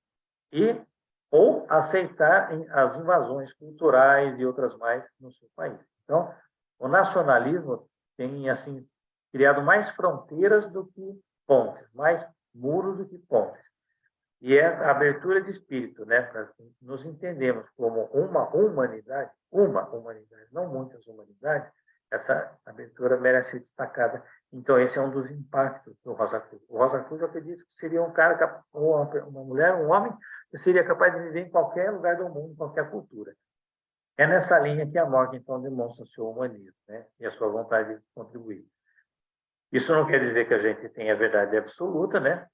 ou aceitar as invasões culturais e outras mais no seu país. Então, o nacionalismo tem assim criado mais fronteiras do que pontes, mais muros do que pontes. E essa abertura de espírito, né, para nos entendermos como uma humanidade, não muitas humanidades, essa abertura merece ser destacada. Então, esse é um dos impactos do Rosa Cruz. O Rosa Cruz, eu acredito que seria um cara, uma mulher, um homem, que seria capaz de viver em qualquer lugar do mundo, em qualquer cultura. É nessa linha que a Morgan, então, demonstra o seu humanismo, né? E a sua vontade de contribuir. Isso não quer dizer que a gente tenha a verdade absoluta, né?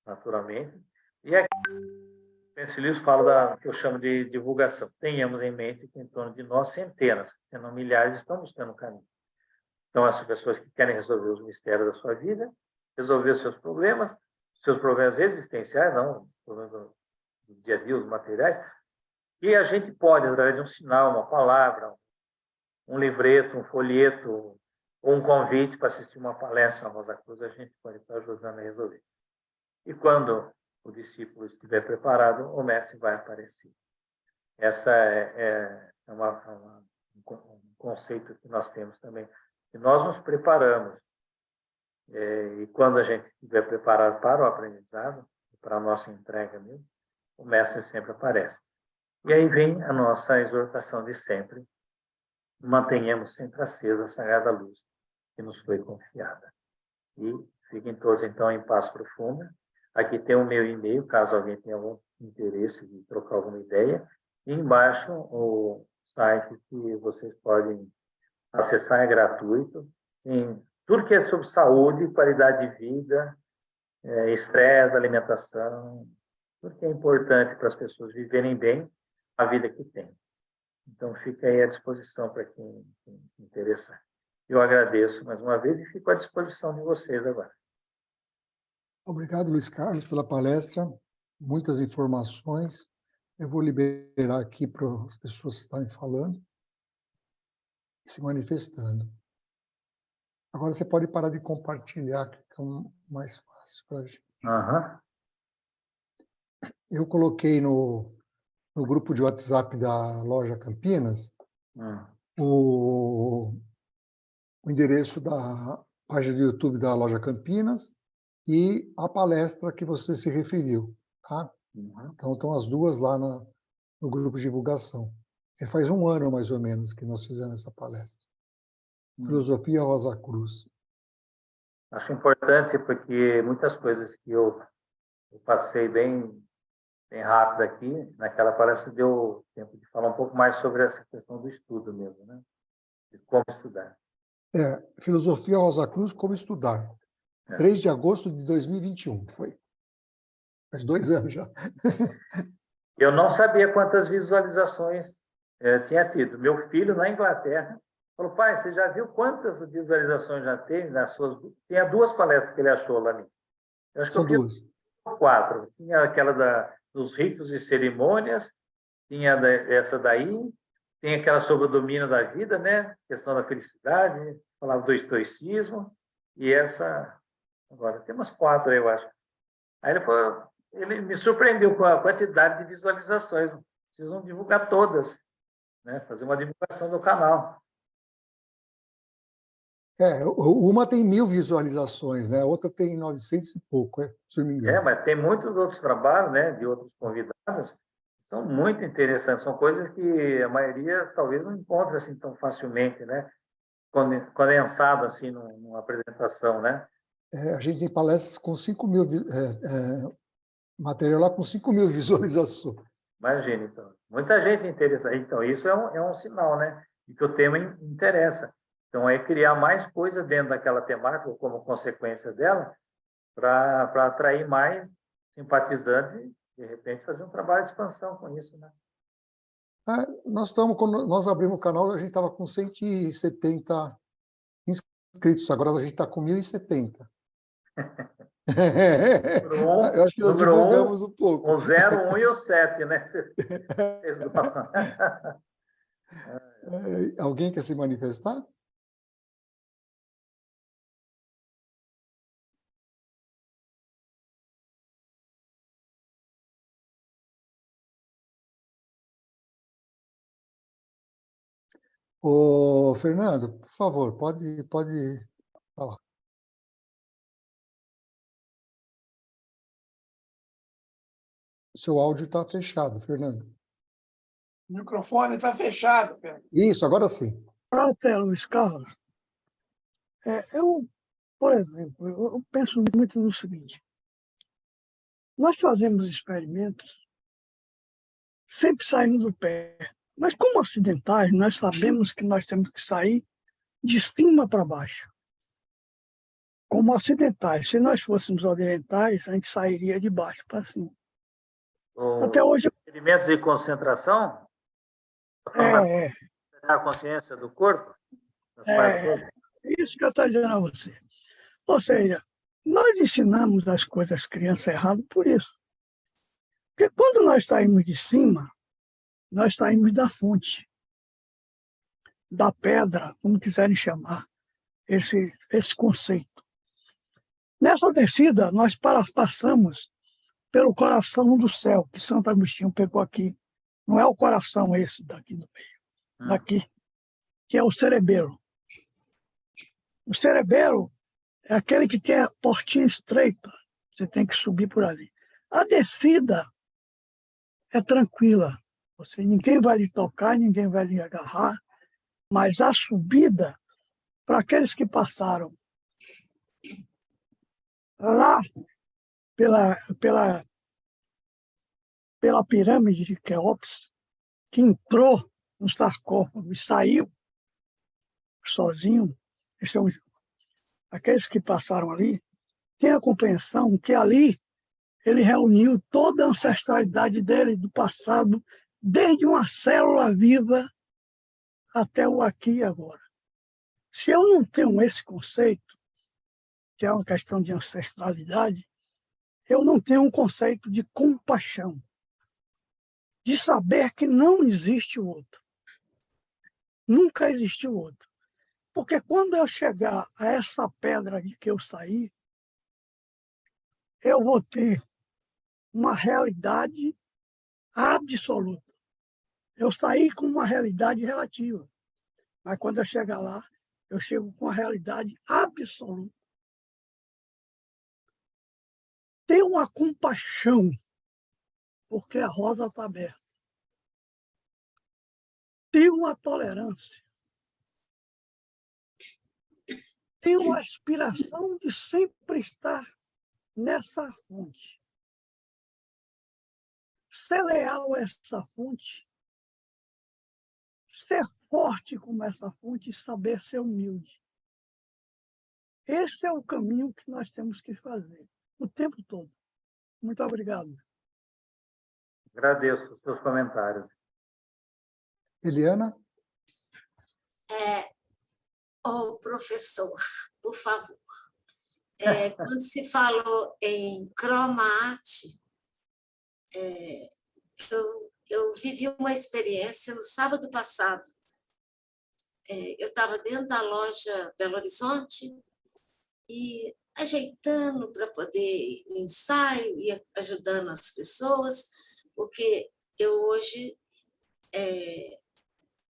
Naturalmente. E aqui, o Pencilius fala da que eu chamo de divulgação. Tenhamos em mente que em torno de nós, centenas, se não milhares, estão buscando o caminho. Então, essas pessoas que querem resolver os mistérios da sua vida, resolver os seus problemas existenciais, não, os problemas do dia a dia, os materiais, e a gente pode, através de um sinal, uma palavra, um livreto, um folheto, ou um convite para assistir uma palestra na Rosa Cruz, a gente pode estar ajudando a resolver. E quando o discípulo estiver preparado, o mestre vai aparecer. Essa é um conceito que nós temos também. E nós nos preparamos. E quando a gente estiver preparado para o aprendizado, para a nossa entrega mesmo, o mestre sempre aparece. E aí vem a nossa exortação de sempre. Mantenhamos sempre acesa a sagrada luz que nos foi confiada. E fiquem todos, então, em paz profunda. Aqui tem o meu e-mail, caso alguém tenha algum interesse de trocar alguma ideia. E embaixo o site que vocês podem acessar, é gratuito. Tem tudo que é sobre saúde, qualidade de vida, estresse, alimentação, tudo que é importante para as pessoas viverem bem a vida que têm. Então, fica aí à disposição para quem interessar. Eu agradeço mais uma vez e fico à disposição de vocês agora. Obrigado, Luiz Carlos, pela palestra. Muitas informações. Eu vou liberar aqui para as pessoas estarem falando e se manifestando. Agora você pode parar de compartilhar, que fica mais fácil para a gente. Uhum. Eu coloquei no grupo de WhatsApp da Loja Campinas o endereço da página do YouTube da Loja Campinas e a palestra que você se referiu, tá? Então, estão as duas lá no grupo de divulgação. Faz um ano, mais ou menos, que nós fizemos essa palestra. Filosofia Rosa Cruz. Acho importante porque muitas coisas que eu passei bem rápido aqui, naquela palestra deu tempo de falar um pouco mais sobre essa questão do estudo mesmo, né? De como estudar. Filosofia Rosa Cruz, como estudar. 3 de agosto de 2021, foi. Faz 2 anos já. Eu não sabia quantas visualizações tinha tido. Meu filho, na Inglaterra, falou: pai, você já viu quantas visualizações já tem nas suas... Tinha 2 palestras que ele achou lá. Eu acho que São 2. 4. Tinha aquela dos ritos e cerimônias, tinha essa daí, tem aquela sobre o domínio da vida, né? Questão da felicidade, falava do estoicismo, e essa... Agora, tem umas 4 aí, eu acho. Aí ele me surpreendeu com a quantidade de visualizações. Precisam divulgar todas, né? Fazer uma divulgação do canal. Uma tem 1000 visualizações, né? A outra tem 900 e pouco, se não me engano. Mas tem muitos outros trabalhos, né? De outros convidados, são muito interessantes. São coisas que a maioria talvez não encontre assim tão facilmente, né? Condensado assim numa apresentação, né? A gente tem palestras com 5.000 material lá com 5.000 visualizações. Imagina, então. Muita gente interessada. Então, isso é um sinal, né? De que o tema interessa. Então, é criar mais coisa dentro daquela temática, como consequência dela, para atrair mais simpatizantes e, de repente, fazer um trabalho de expansão com isso, né? Quando nós abrimos o canal, a gente estava com 170 inscritos. Agora a gente está com 1.070. Eu acho que nós divulgamos um pouco. O 0, 1 e o 7, né? Alguém quer se manifestar? Ô, Fernando, por favor, pode falar. Seu áudio está fechado, Fernando. O microfone está fechado, Fernando. Isso, agora sim. Frater Luiz Carlos, por exemplo, eu penso muito no seguinte: nós fazemos experimentos, sempre saímos do pé, mas como ocidentais, nós sabemos que nós temos que sair de cima para baixo. Como ocidentais, se nós fôssemos orientais, a gente sairia de baixo para cima. Até hoje. Experimentos de concentração? A consciência do corpo? Isso que eu estou dizendo a você. Ou seja, nós ensinamos as coisas às crianças errado por isso. Porque quando nós saímos de cima, nós saímos da fonte, da pedra, como quiserem chamar, esse conceito. Nessa descida, nós passamos pelo coração do céu, que Santo Agostinho pegou aqui. Não é o coração esse daqui do meio, daqui, que é o cerebelo. O cerebelo é aquele que tem a portinha estreita, você tem que subir por ali. A descida é tranquila, ninguém vai lhe tocar, ninguém vai lhe agarrar, mas a subida, para aqueles que passaram lá pela pirâmide de Quéops, que entrou no sarcófago e saiu sozinho, aqueles que passaram ali, têm a compreensão que ali ele reuniu toda a ancestralidade dele do passado, desde uma célula viva até o aqui e agora. Se eu não tenho esse conceito, que é uma questão de ancestralidade, eu não tenho um conceito de compaixão, de saber que não existe o outro. Nunca existiu o outro. Porque quando eu chegar a essa pedra de que eu saí, eu vou ter uma realidade absoluta. Eu saí com uma realidade relativa, mas quando eu chegar lá, eu chego com a realidade absoluta. Tem uma compaixão, porque a rosa está aberta. Tem uma tolerância. Tem uma aspiração de sempre estar nessa fonte. Ser leal a essa fonte, ser forte como essa fonte e saber ser humilde. Esse é o caminho que nós temos que fazer o tempo todo. Muito obrigado. Agradeço os seus comentários. Eliana? Professor, por favor. Quando se falou em croma-arte, eu vivi uma experiência no sábado passado. Eu estava dentro da loja Belo Horizonte e ajeitando para poder o ensaio e ajudando as pessoas, porque eu hoje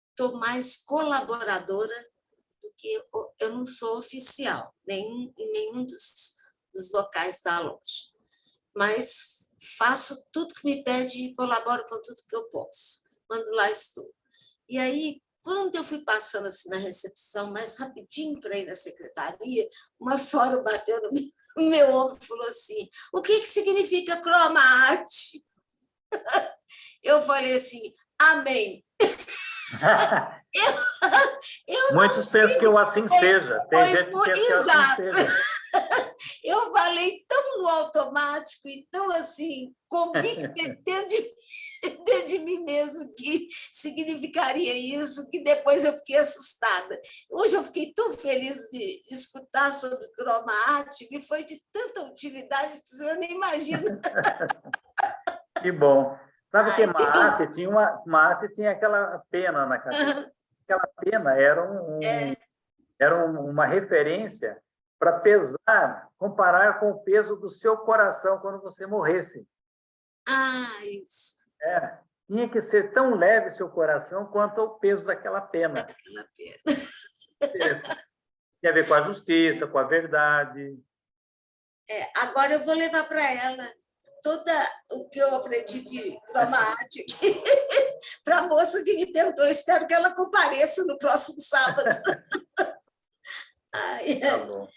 estou mais colaboradora do que eu não sou oficial em nenhum dos locais da loja, mas faço tudo que me pede e colaboro com tudo que eu posso, quando lá estou. E aí, quando eu fui passando assim na recepção, mais rapidinho para ir na secretaria, uma senhora bateu no meu ombro e falou assim: o que significa croma-arte? Eu falei assim: amém. Muitos pensam que eu assim seja. Tem gente que pensa que eu assim seja. Eu falei tão no automático e tão assim, convicta dentro de mim mesmo que significaria isso, que depois eu fiquei assustada. Hoje eu fiquei tão feliz de escutar sobre croma-arte, me foi de tanta utilidade que eu nem imagino. Que bom. Sabe que uma arte tinha aquela pena na cabeça. Aquela pena era uma referência para pesar, comparar com o peso do seu coração quando você morresse. Isso. Tinha que ser tão leve seu coração quanto o peso daquela pena. Aquela pena. Tem a ver com a justiça, com a verdade. Agora eu vou levar para ela todo o que eu aprendi de cromática para a moça que me perguntou. Espero que ela compareça no próximo sábado. Ai, Tá bom.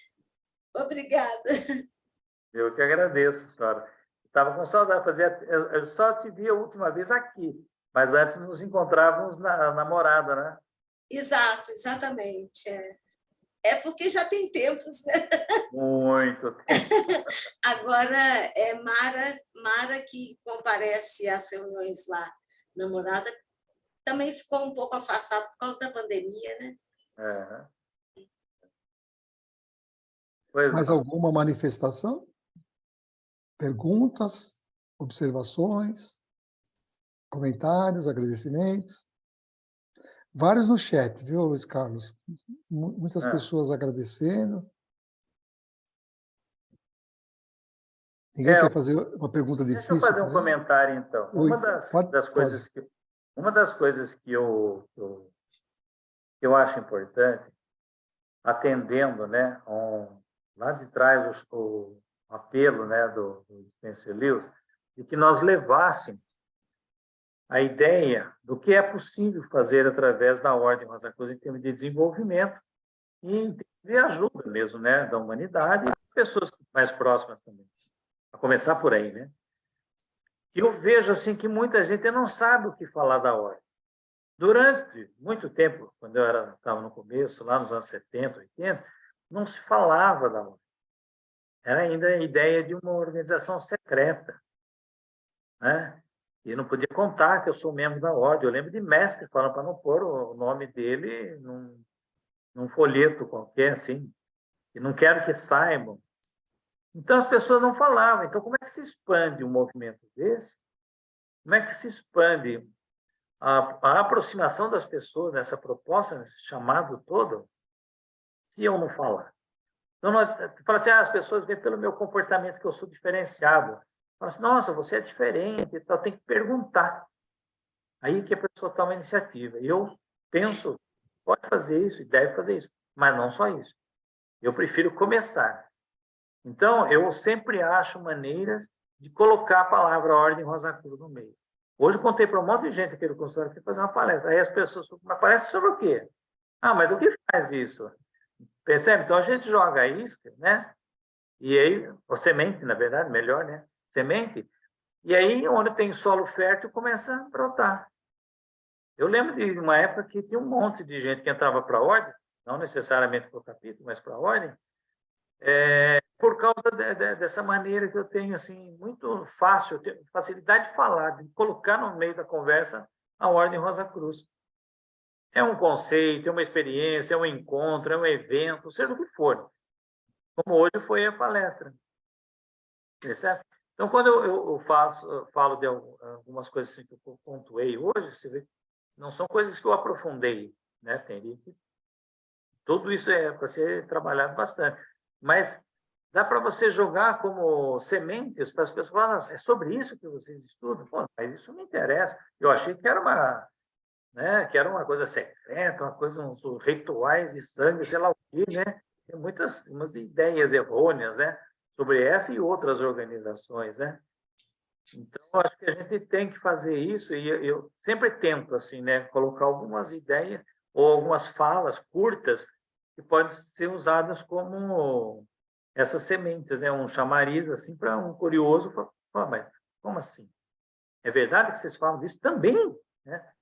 obrigada. Eu que agradeço, senhora. Estava com saudade, eu só te vi a última vez aqui, mas antes nos encontrávamos na morada, né? Exato, exatamente. É porque já tem tempos, né? Muito tempo. Agora é Mara que comparece às reuniões lá na morada, também ficou um pouco afastada por causa da pandemia, né? É. Pois Mais não. alguma manifestação? Perguntas, observações, comentários, agradecimentos? Vários no chat, viu, Luiz Carlos? Muitas pessoas agradecendo. Ninguém quer fazer uma pergunta Deixa eu difícil fazer um para ele? comentário, então. Oi, Uma das coisas que eu acho importante, atendendo, né, lá de trás o apelo, né, do Spencer Lewis, de que nós levássemos a ideia do que é possível fazer através da Ordem Rosa Cruz em termos de desenvolvimento e em termos de ajuda mesmo, né, da humanidade e pessoas mais próximas também. A começar por aí, né? E eu vejo assim que muita gente não sabe o que falar da Ordem. Durante muito tempo, quando eu estava no começo, lá nos anos 70, 80, não se falava da Ordem. Era ainda a ideia de uma organização secreta, né? E não podia contar que eu sou membro da Ordem. Eu lembro de mestre falando para não pôr o nome dele num folheto qualquer, assim. E não quero que saibam. Então, as pessoas não falavam. Então, como é que se expande um movimento desse? Como é que se expande a aproximação das pessoas nessa proposta, nesse chamado todo, se eu não falar? Então, fala assim, as pessoas veem pelo meu comportamento que eu sou diferenciado. Fala assim, nossa, você é diferente, então tem que perguntar. Aí que a pessoa toma a iniciativa. Eu penso, pode fazer isso e deve fazer isso, mas não só isso. Eu prefiro começar. Então, eu sempre acho maneiras de colocar a palavra Ordem Rosa Cruz no meio. Hoje eu contei para um monte de gente aqui do consultório que fazer uma palestra. Aí as pessoas, mas palestra sobre o quê? Ah, mas o que faz isso? Percebe? Então a gente joga a isca, né? E aí, ou semente, na verdade, melhor, né? Semente. E aí, onde tem solo fértil, começa a brotar. Eu lembro de uma época que tinha um monte de gente que entrava para a Ordem, não necessariamente para o capítulo, mas para a Ordem, por causa dessa maneira que eu tenho, assim, muito fácil, eu tenho facilidade de falar, de colocar no meio da conversa a Ordem Rosa Cruz. É um conceito, é uma experiência, é um encontro, é um evento, seja o que for. Como hoje foi a palestra. Certo? Então, quando eu falo de algumas coisas assim que eu pontuei hoje, você vê, não são coisas que eu aprofundei, né? Tudo isso é para ser trabalhado bastante. Mas dá para você jogar como sementes para as pessoas falarem, é sobre isso que vocês estudam? Pô, mas isso me interessa. Eu achei que era uma coisa secreta, uma coisa, uns rituais de sangue, sei lá o quê, né? Tem umas ideias errôneas, né? Sobre essa e outras organizações, né? Então, acho que a gente tem que fazer isso e eu sempre tento, assim, né? Colocar algumas ideias ou algumas falas curtas que podem ser usadas como essas sementes, né? Um chamariz, assim, para um curioso falar, mas como assim? É verdade que vocês falam disso também, né?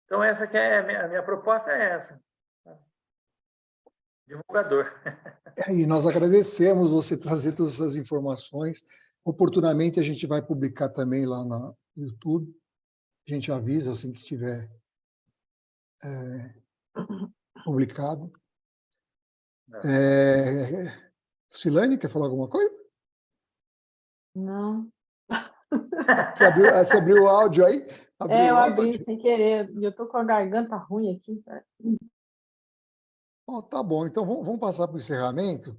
Então, essa que é a minha proposta é essa. Divulgador. E nós agradecemos você trazer todas essas informações. Oportunamente, a gente vai publicar também lá no YouTube. A gente avisa assim que tiver publicado. Silane, quer falar alguma coisa? Não. Você abriu o áudio aí? Eu abri sem querer. Eu estou com a garganta ruim aqui. Oh, tá bom, então vamos passar para o encerramento.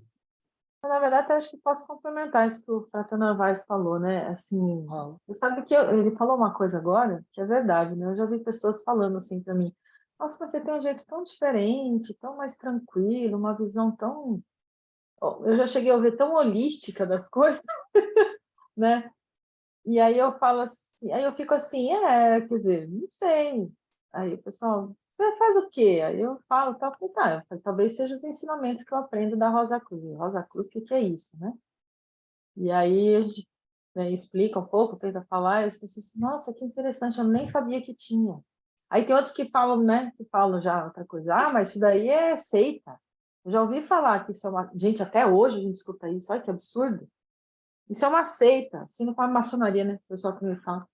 Na verdade, eu acho que posso complementar isso que o Frata Novaes falou, né? Assim, você sabe que ele falou uma coisa agora que é verdade, né? Eu já vi pessoas falando assim para mim: nossa, mas você tem um jeito tão diferente, tão mais tranquilo, uma visão tão. Eu já cheguei a ouvir tão holística das coisas. né? E aí eu falo assim, aí eu fico assim, quer dizer, não sei. Aí o pessoal, você faz o quê? Aí eu falo, talvez seja os ensinamentos que eu aprendo da Rosa Cruz. Rosa Cruz, o que é isso, né? E aí a gente, né, explica um pouco, tenta falar, e as pessoas, nossa, que interessante, eu nem sabia que tinha. Aí tem outros que falam, né, que falam já outra coisa, mas isso daí é seita. Eu já ouvi falar que isso é uma... Gente, até hoje a gente escuta isso, olha que absurdo. Isso é uma seita, assim, não fala maçonaria, né, o pessoal que me fala.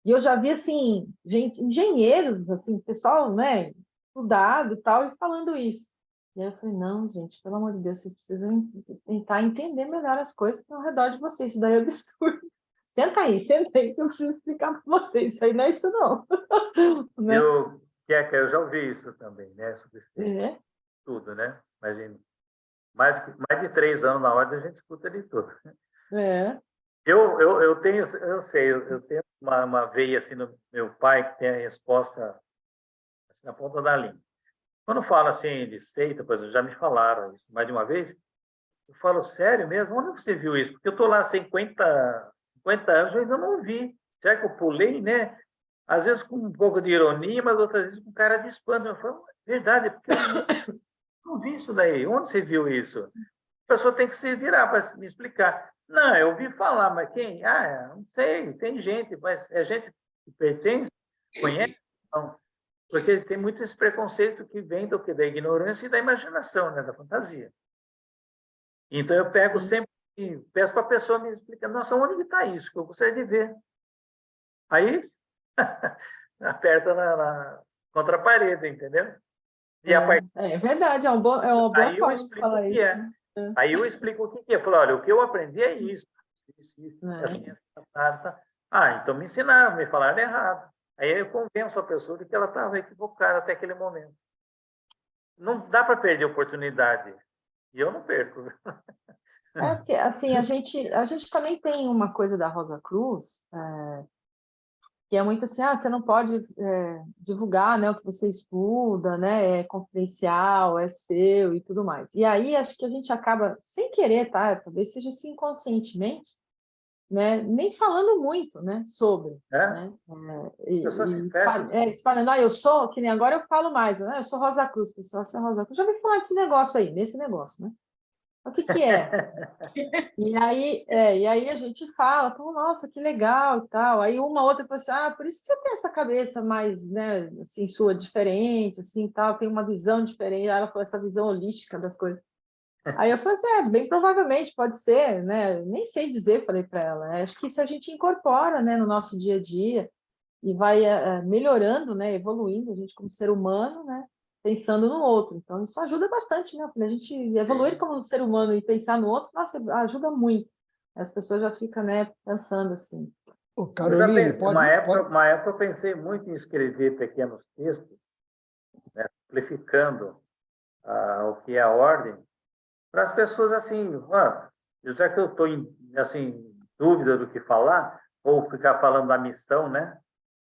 E eu já vi, assim, gente, engenheiros, assim, pessoal, né, estudado e tal, e falando isso. E aí eu falei, não, gente, pelo amor de Deus, vocês precisam tentar entender melhor as coisas que estão ao redor de vocês. Isso daí é absurdo. Senta aí, que eu preciso explicar para vocês. Isso aí não é isso, não. Né? Eu já ouvi isso também, né? Sobre isso tudo, né? Imagina. Mais de 3 anos na ordem, a gente escuta de tudo. Eu tenho uma veia assim no meu pai que tem a resposta assim, na ponta da língua. Quando fala assim de seita, por exemplo, já me falaram isso mais de uma vez, eu falo, sério mesmo? Onde você viu isso? Porque eu estou lá há 50 anos e ainda não vi. Será que eu pulei, né? Às vezes com um pouco de ironia, mas outras vezes com cara de espanto. Eu falo, verdade, porque eu não vi isso daí. Onde você viu isso? A pessoa tem que se virar para me explicar. Não, eu ouvi falar, mas quem? Não sei, tem gente, mas é gente que pertence, conhece? Não. Porque tem muito esse preconceito que vem do que? Da ignorância e da imaginação, né? Da fantasia. Então, eu pego sempre e peço para a pessoa me explicar, nossa, onde está isso? Que eu gostaria de ver. Aí, aperta contra a parede, entendeu? E é verdade, é uma boa forma de falar isso. Aí eu explico o que é. Eu falo, olha, o que eu aprendi é isso. Assim, então me ensinaram, me falaram errado. Aí eu convenço a pessoa de que ela estava equivocada até aquele momento. Não dá para perder a oportunidade. E eu não perco. Porque assim, a gente também tem uma coisa da Rosa Cruz, que é muito assim, você não pode divulgar, né, o que você estuda, né, é confidencial, é seu e tudo mais. E aí acho que a gente acaba, sem querer, tá? Talvez seja assim inconscientemente, né, nem falando muito, né, sobre, né? Espalhando, eu sou, que nem agora eu falo mais, né? Eu sou Rosa Cruz, pessoal, você é Rosa Cruz. Já ouvi falar desse negócio aí, nesse negócio, né? O que é? E aí a gente fala, nossa, que legal e tal. Aí uma outra pessoa, por isso que você tem essa cabeça mais, né, assim, sua diferente, assim, tal, tem uma visão diferente. Aí ela falou essa visão holística das coisas. Aí eu falei assim, bem provavelmente pode ser, né? Nem sei dizer, falei para ela. Acho que isso a gente incorpora, né, no nosso dia a dia e vai melhorando, né, evoluindo a gente como ser humano, né? Pensando no outro. Então, isso ajuda bastante, né? A gente evoluir como ser humano e pensar no outro, nossa, ajuda muito. As pessoas já ficam, né, pensando assim. Caroline, uma época eu pensei muito em escrever pequenos textos, né, simplificando o que é a ordem, para as pessoas assim, já que eu estou em dúvida do que falar, ou ficar falando da missão, né?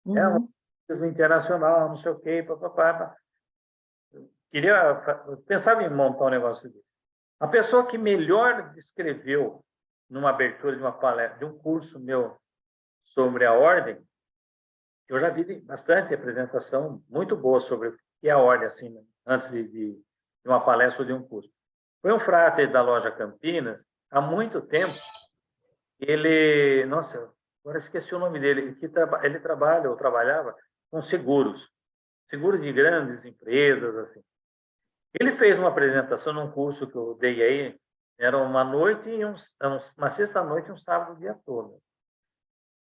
É um internacional, não sei o quê, papapá. Eu pensava em montar um negócio desse. A pessoa que melhor descreveu numa abertura de uma palestra, de um curso meu sobre a ordem, eu já vi bastante apresentação muito boa sobre o que é a ordem, assim, antes de uma palestra ou de um curso. Foi um frate da loja Campinas, há muito tempo, ele, nossa, agora esqueci o nome dele, ele trabalhava com seguros de grandes empresas, assim. Ele fez uma apresentação num curso que eu dei aí, era uma noite uma sexta-noite e um sábado o dia todo.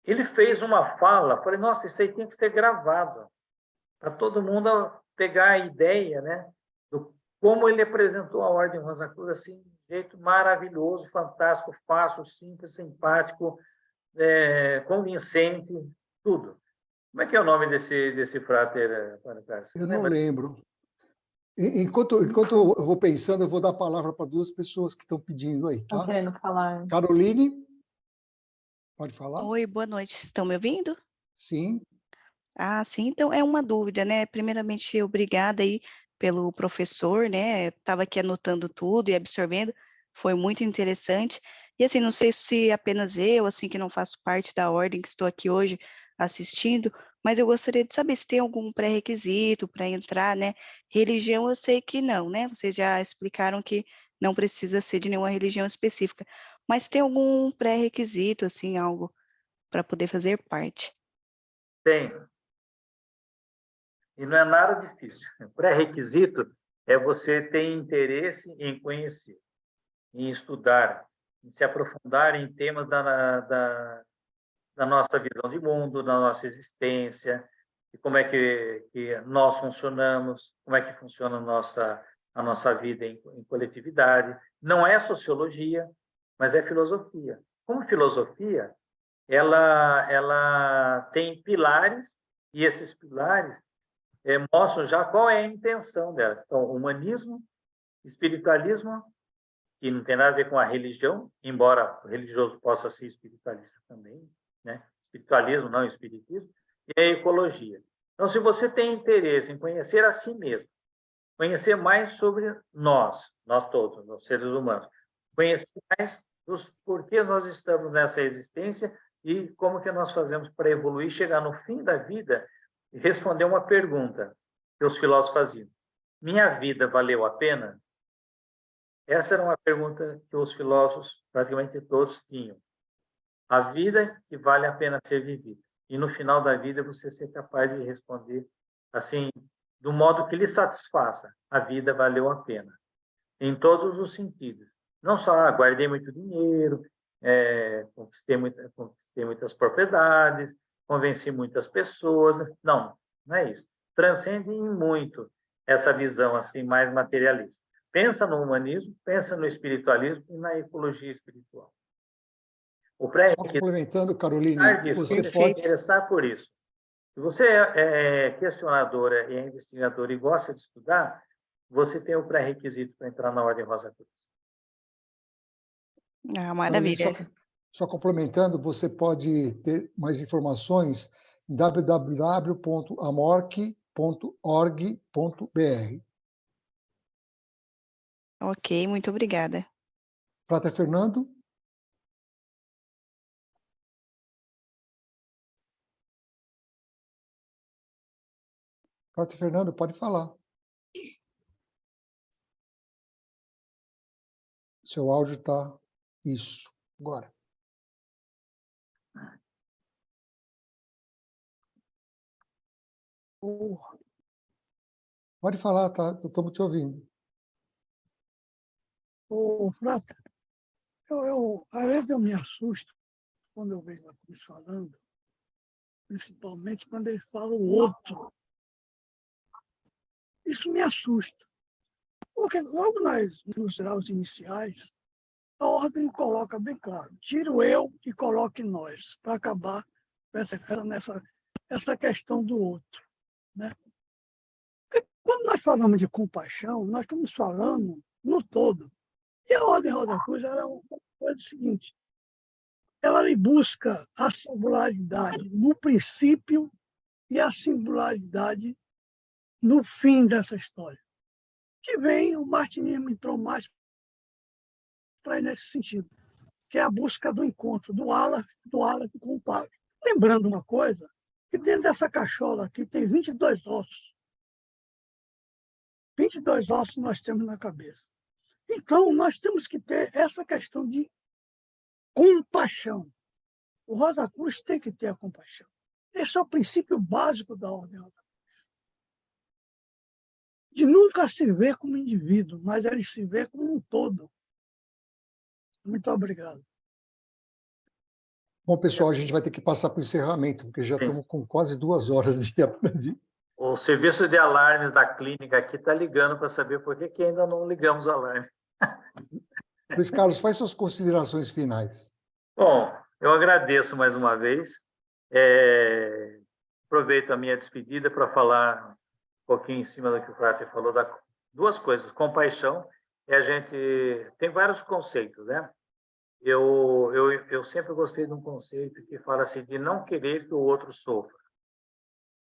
Ele fez uma fala, falei, nossa, isso aí tem que ser gravado, para todo mundo pegar a ideia, né, do como ele apresentou a Ordem Rosa Cruz, assim, de um jeito maravilhoso, fantástico, fácil, simples, simpático, convincente, tudo. Como é que é o nome desse frater, Carlos? Eu não lembro. Enquanto eu vou pensando, eu vou dar a palavra para 2 pessoas que estão pedindo aí, tá? Estão querendo falar. Caroline, pode falar? Oi, boa noite. Estão me ouvindo? Sim. Sim, então é uma dúvida, né? Primeiramente, obrigada aí pelo professor, né? Estava aqui anotando tudo e absorvendo, foi muito interessante. E assim, não sei se apenas eu, assim, que não faço parte da ordem, que estou aqui hoje assistindo, mas eu gostaria de saber se tem algum pré-requisito para entrar, né? Religião eu sei que não, né? Vocês já explicaram que não precisa ser de nenhuma religião específica, mas tem algum pré-requisito, assim, algo para poder fazer parte? Tem. E não é nada difícil. O pré-requisito é você ter interesse em conhecer, em estudar, em se aprofundar em temas da nossa visão de mundo, da nossa existência, e como é que nós funcionamos, como é que funciona a nossa vida em coletividade. Não é sociologia, mas é filosofia. Como filosofia, ela tem pilares, e esses pilares mostram já qual é a intenção dela. Então, humanismo, espiritualismo, que não tem nada a ver com a religião, embora o religioso possa ser espiritualista também, né? Espiritualismo, não espiritismo, e a ecologia. Então, se você tem interesse em conhecer a si mesmo, conhecer mais sobre nós todos, os seres humanos, conhecer mais dos porquê nós estamos nessa existência e como que nós fazemos para evoluir, chegar no fim da vida e responder uma pergunta que os filósofos faziam: minha vida valeu a pena? Essa era uma pergunta que os filósofos, praticamente todos, tinham. A vida que vale a pena ser vivida. E no final da vida você ser capaz de responder assim, do modo que lhe satisfaça. A vida valeu a pena. Em todos os sentidos. Não só guardei muito dinheiro, conquistei muitas propriedades, convenci muitas pessoas. Não, não é isso. Transcende em muito essa visão assim mais materialista. Pensa no humanismo, pensa no espiritualismo e na ecologia espiritual. O Só complementando, Caroline, você se pode... interessar por isso. Se você é questionadora e é investigadora e gosta de estudar, você tem o pré-requisito para entrar na Ordem Rosa Cruz. Ah, Caroline, maravilha. só complementando, você pode ter mais informações em www.amorque.org.br. Ok, muito obrigada. Frater Fernando? Frater Fernando, pode falar. Seu áudio está... Isso, agora. Pode falar, tá? Eu estou te ouvindo. Ô, Frata, às vezes eu me assusto quando eu vejo a Cruz falando, principalmente quando eles falam o outro. Isso me assusta, porque logo nos graus iniciais, a ordem coloca bem claro, tira o eu e coloque nós, para acabar essa questão do outro. Né? Porque quando nós falamos de compaixão, nós estamos falando no todo. E a Ordem Rosa Cruz era uma coisa seguinte, ela busca a singularidade no princípio e a singularidade no fim dessa história. Que vem, o martinismo entrou mais para nesse sentido, que é a busca do encontro do Aleph com o Tav. Lembrando uma coisa, que dentro dessa cachola aqui tem 22 ossos. 22 ossos nós temos na cabeça. Então, nós temos que ter essa questão de compaixão. O Rosa Cruz tem que ter a compaixão. Esse é o princípio básico da Ordem Rosa Cruz. De nunca se ver como indivíduo, mas ele se vê como um todo. Muito obrigado. Bom, pessoal, a gente vai ter que passar para o encerramento, porque já estamos com quase 2 horas de... O serviço de alarmes da clínica aqui está ligando para saber por que ainda não ligamos o alarme. Luiz Carlos, faz suas considerações finais. Bom, eu agradeço mais uma vez. Aproveito a minha despedida para falar um pouquinho em cima do que o Frater falou, duas coisas. Compaixão, a gente tem vários conceitos, né? Eu sempre gostei de um conceito que fala assim, de não querer que o outro sofra.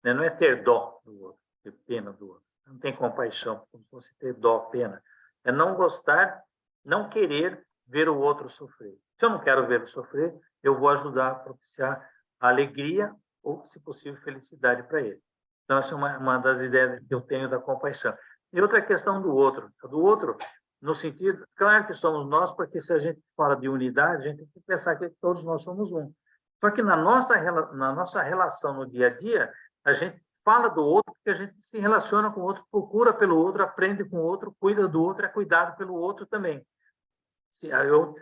Né? Não é ter dó do outro, ter pena do outro. Não tem compaixão, como se fosse ter dó, pena. É não gostar, não querer ver o outro sofrer. Se eu não quero ver ele sofrer, eu vou ajudar a propiciar a alegria ou, se possível, felicidade para ele. Então, essa é uma das ideias que eu tenho da compaixão. E outra questão do outro. Do outro, no sentido, claro que somos nós, porque se a gente fala de unidade, a gente tem que pensar que todos nós somos um. Só que na nossa relação no dia a dia, a gente fala do outro, porque a gente se relaciona com o outro, procura pelo outro, aprende com o outro, cuida do outro, é cuidado pelo outro também. Se eu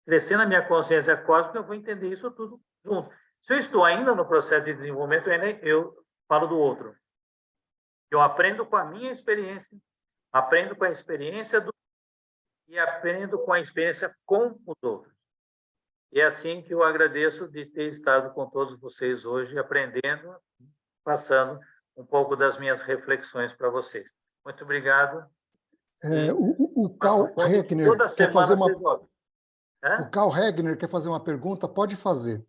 crescer na minha consciência cósmica, eu vou entender isso tudo junto. Se eu estou ainda no processo de desenvolvimento, eu falo do outro. Eu aprendo com a minha experiência, aprendo com a experiência do e aprendo com a experiência com os outros. E é assim que eu agradeço de ter estado com todos vocês hoje, aprendendo, passando um pouco das minhas reflexões para vocês. Muito obrigado. O Karl Regner quer fazer o Karl Regner quer fazer uma pergunta, pode fazer.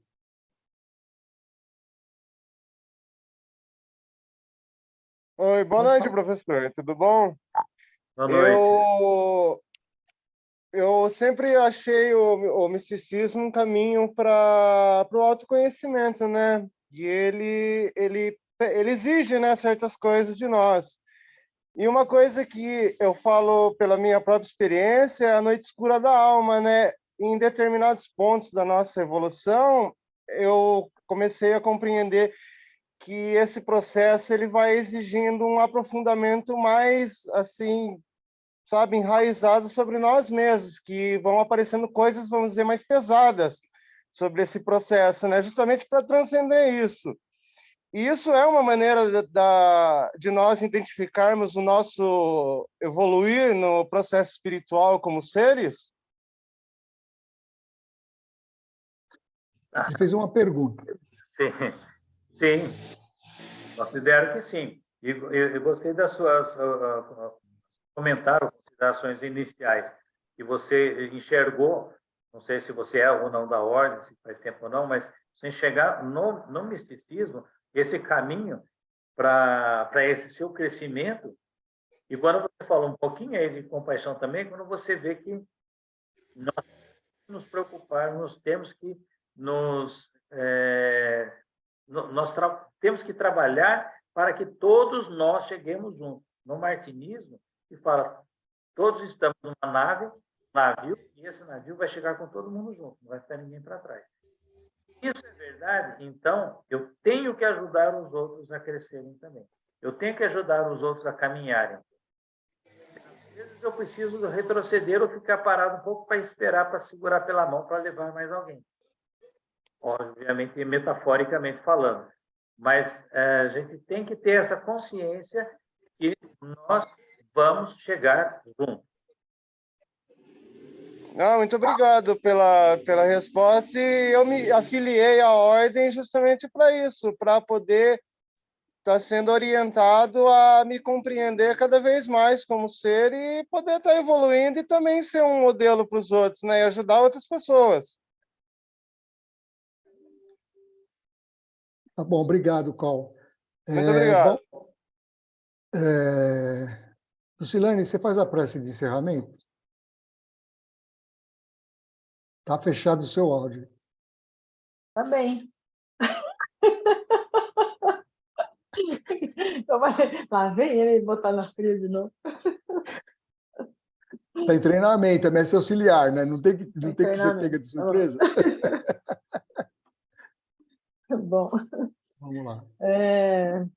Oi, boa noite, professor. Tudo bom? Boa noite. Eu sempre achei o misticismo um caminho para o autoconhecimento, né? E ele exige, né, certas coisas de nós. E uma coisa que eu falo pela minha própria experiência é a noite escura da alma, né? Em determinados pontos da nossa evolução, eu comecei a compreender que esse processo ele vai exigindo um aprofundamento mais, assim, sabe, enraizado sobre nós mesmos, que vão aparecendo coisas, vamos dizer, mais pesadas sobre esse processo, né? Justamente para transcender isso. E isso é uma maneira de nós identificarmos o nosso evoluir no processo espiritual como seres? Ele fez uma pergunta. Sim, considero que sim. E eu gostei das suas comentários, considerações iniciais, que você enxergou, não sei se você é ou não da ordem, se faz tempo ou não, mas você enxergar no misticismo esse caminho para esse seu crescimento. E quando você fala um pouquinho aí de compaixão também, quando você vê que nós nos preocupar, nós temos que nós temos que trabalhar para que todos nós cheguemos juntos. No martinismo, que fala, todos estamos numa navio, e esse navio vai chegar com todo mundo junto, não vai ficar ninguém para trás. Isso é verdade, então eu tenho que ajudar os outros a crescerem também. Eu tenho que ajudar os outros a caminharem. Às vezes eu preciso retroceder ou ficar parado um pouco para esperar, para segurar pela mão, para levar mais alguém. Obviamente, metaforicamente falando. Mas a gente tem que ter essa consciência que nós vamos chegar juntos. Muito obrigado pela resposta, e eu me afiliei à ordem justamente para isso, para poder estar sendo orientado a me compreender cada vez mais como ser e poder estar evoluindo e também ser um modelo para os outros, né? E ajudar outras pessoas. Tá bom, obrigado, Karl. Muito obrigado. Lucilane, você faz a prece de encerramento? Está fechado o seu áudio. Tá bem. Lá vem ele botar na fria de novo. Está em treinamento, é mestre auxiliar, né? Não tem que ser pega de surpresa. Bom. Vamos lá.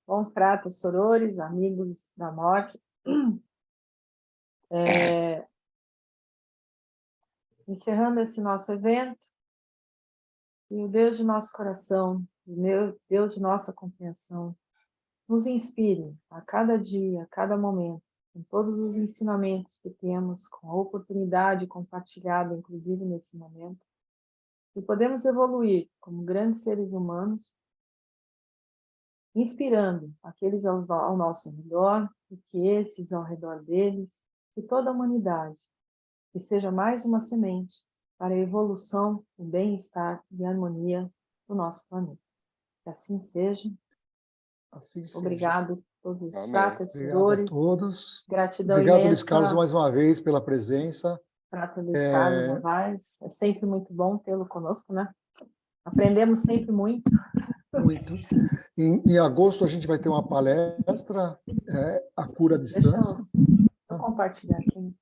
Bom prato, sorores, amigos da morte. Encerrando esse nosso evento, e o Deus de nosso coração, o Deus de nossa compreensão, nos inspire a cada dia, a cada momento, com todos os ensinamentos que temos, com a oportunidade compartilhada, inclusive nesse momento, e podemos evoluir como grandes seres humanos, inspirando aqueles ao nosso redor, e que esses ao redor deles, e toda a humanidade, que seja mais uma semente para a evolução, o bem-estar e a harmonia do nosso planeta. Que assim seja. Assim seja. Obrigado a todos os Obrigado a todos. Gratidão Obrigado, imensa. Luiz Carlos, mais uma vez pela presença. Prata do Estado, Novaes. É sempre muito bom tê-lo conosco, né? Aprendemos sempre muito. Muito. Em agosto, a gente vai ter uma palestra, A Cura à Distância. Vou compartilhar aqui.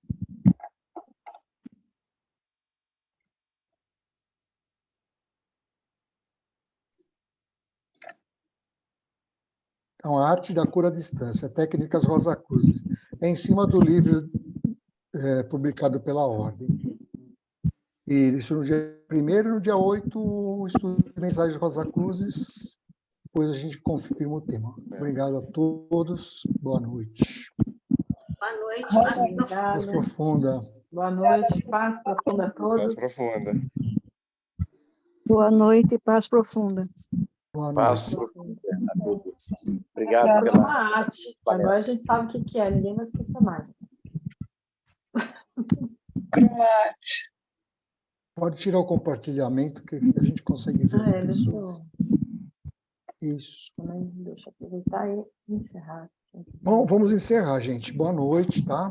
Então, a arte da cura à distância, técnicas Rosa Cruz. É em cima do livro publicado pela Ordem. E isso no dia 1º, no dia 8, o estudo de mensagens Rosa Cruzes. Depois a gente confirma o tema. Obrigado a todos. Boa noite. Boa noite, paz Paz profunda. Boa noite, paz profunda a todos. Paz profunda. Boa noite, paz profunda. Boa Paz noite. profunda a todos. Obrigado pela Uma arte. Agora a gente sabe o que é, ninguém vai esquecer mais. Pode tirar o compartilhamento, que a gente consegue ver as Deixa pessoas. eu, Isso. deixa eu aproveitar e encerrar. Bom, vamos encerrar, gente. Boa noite, tá?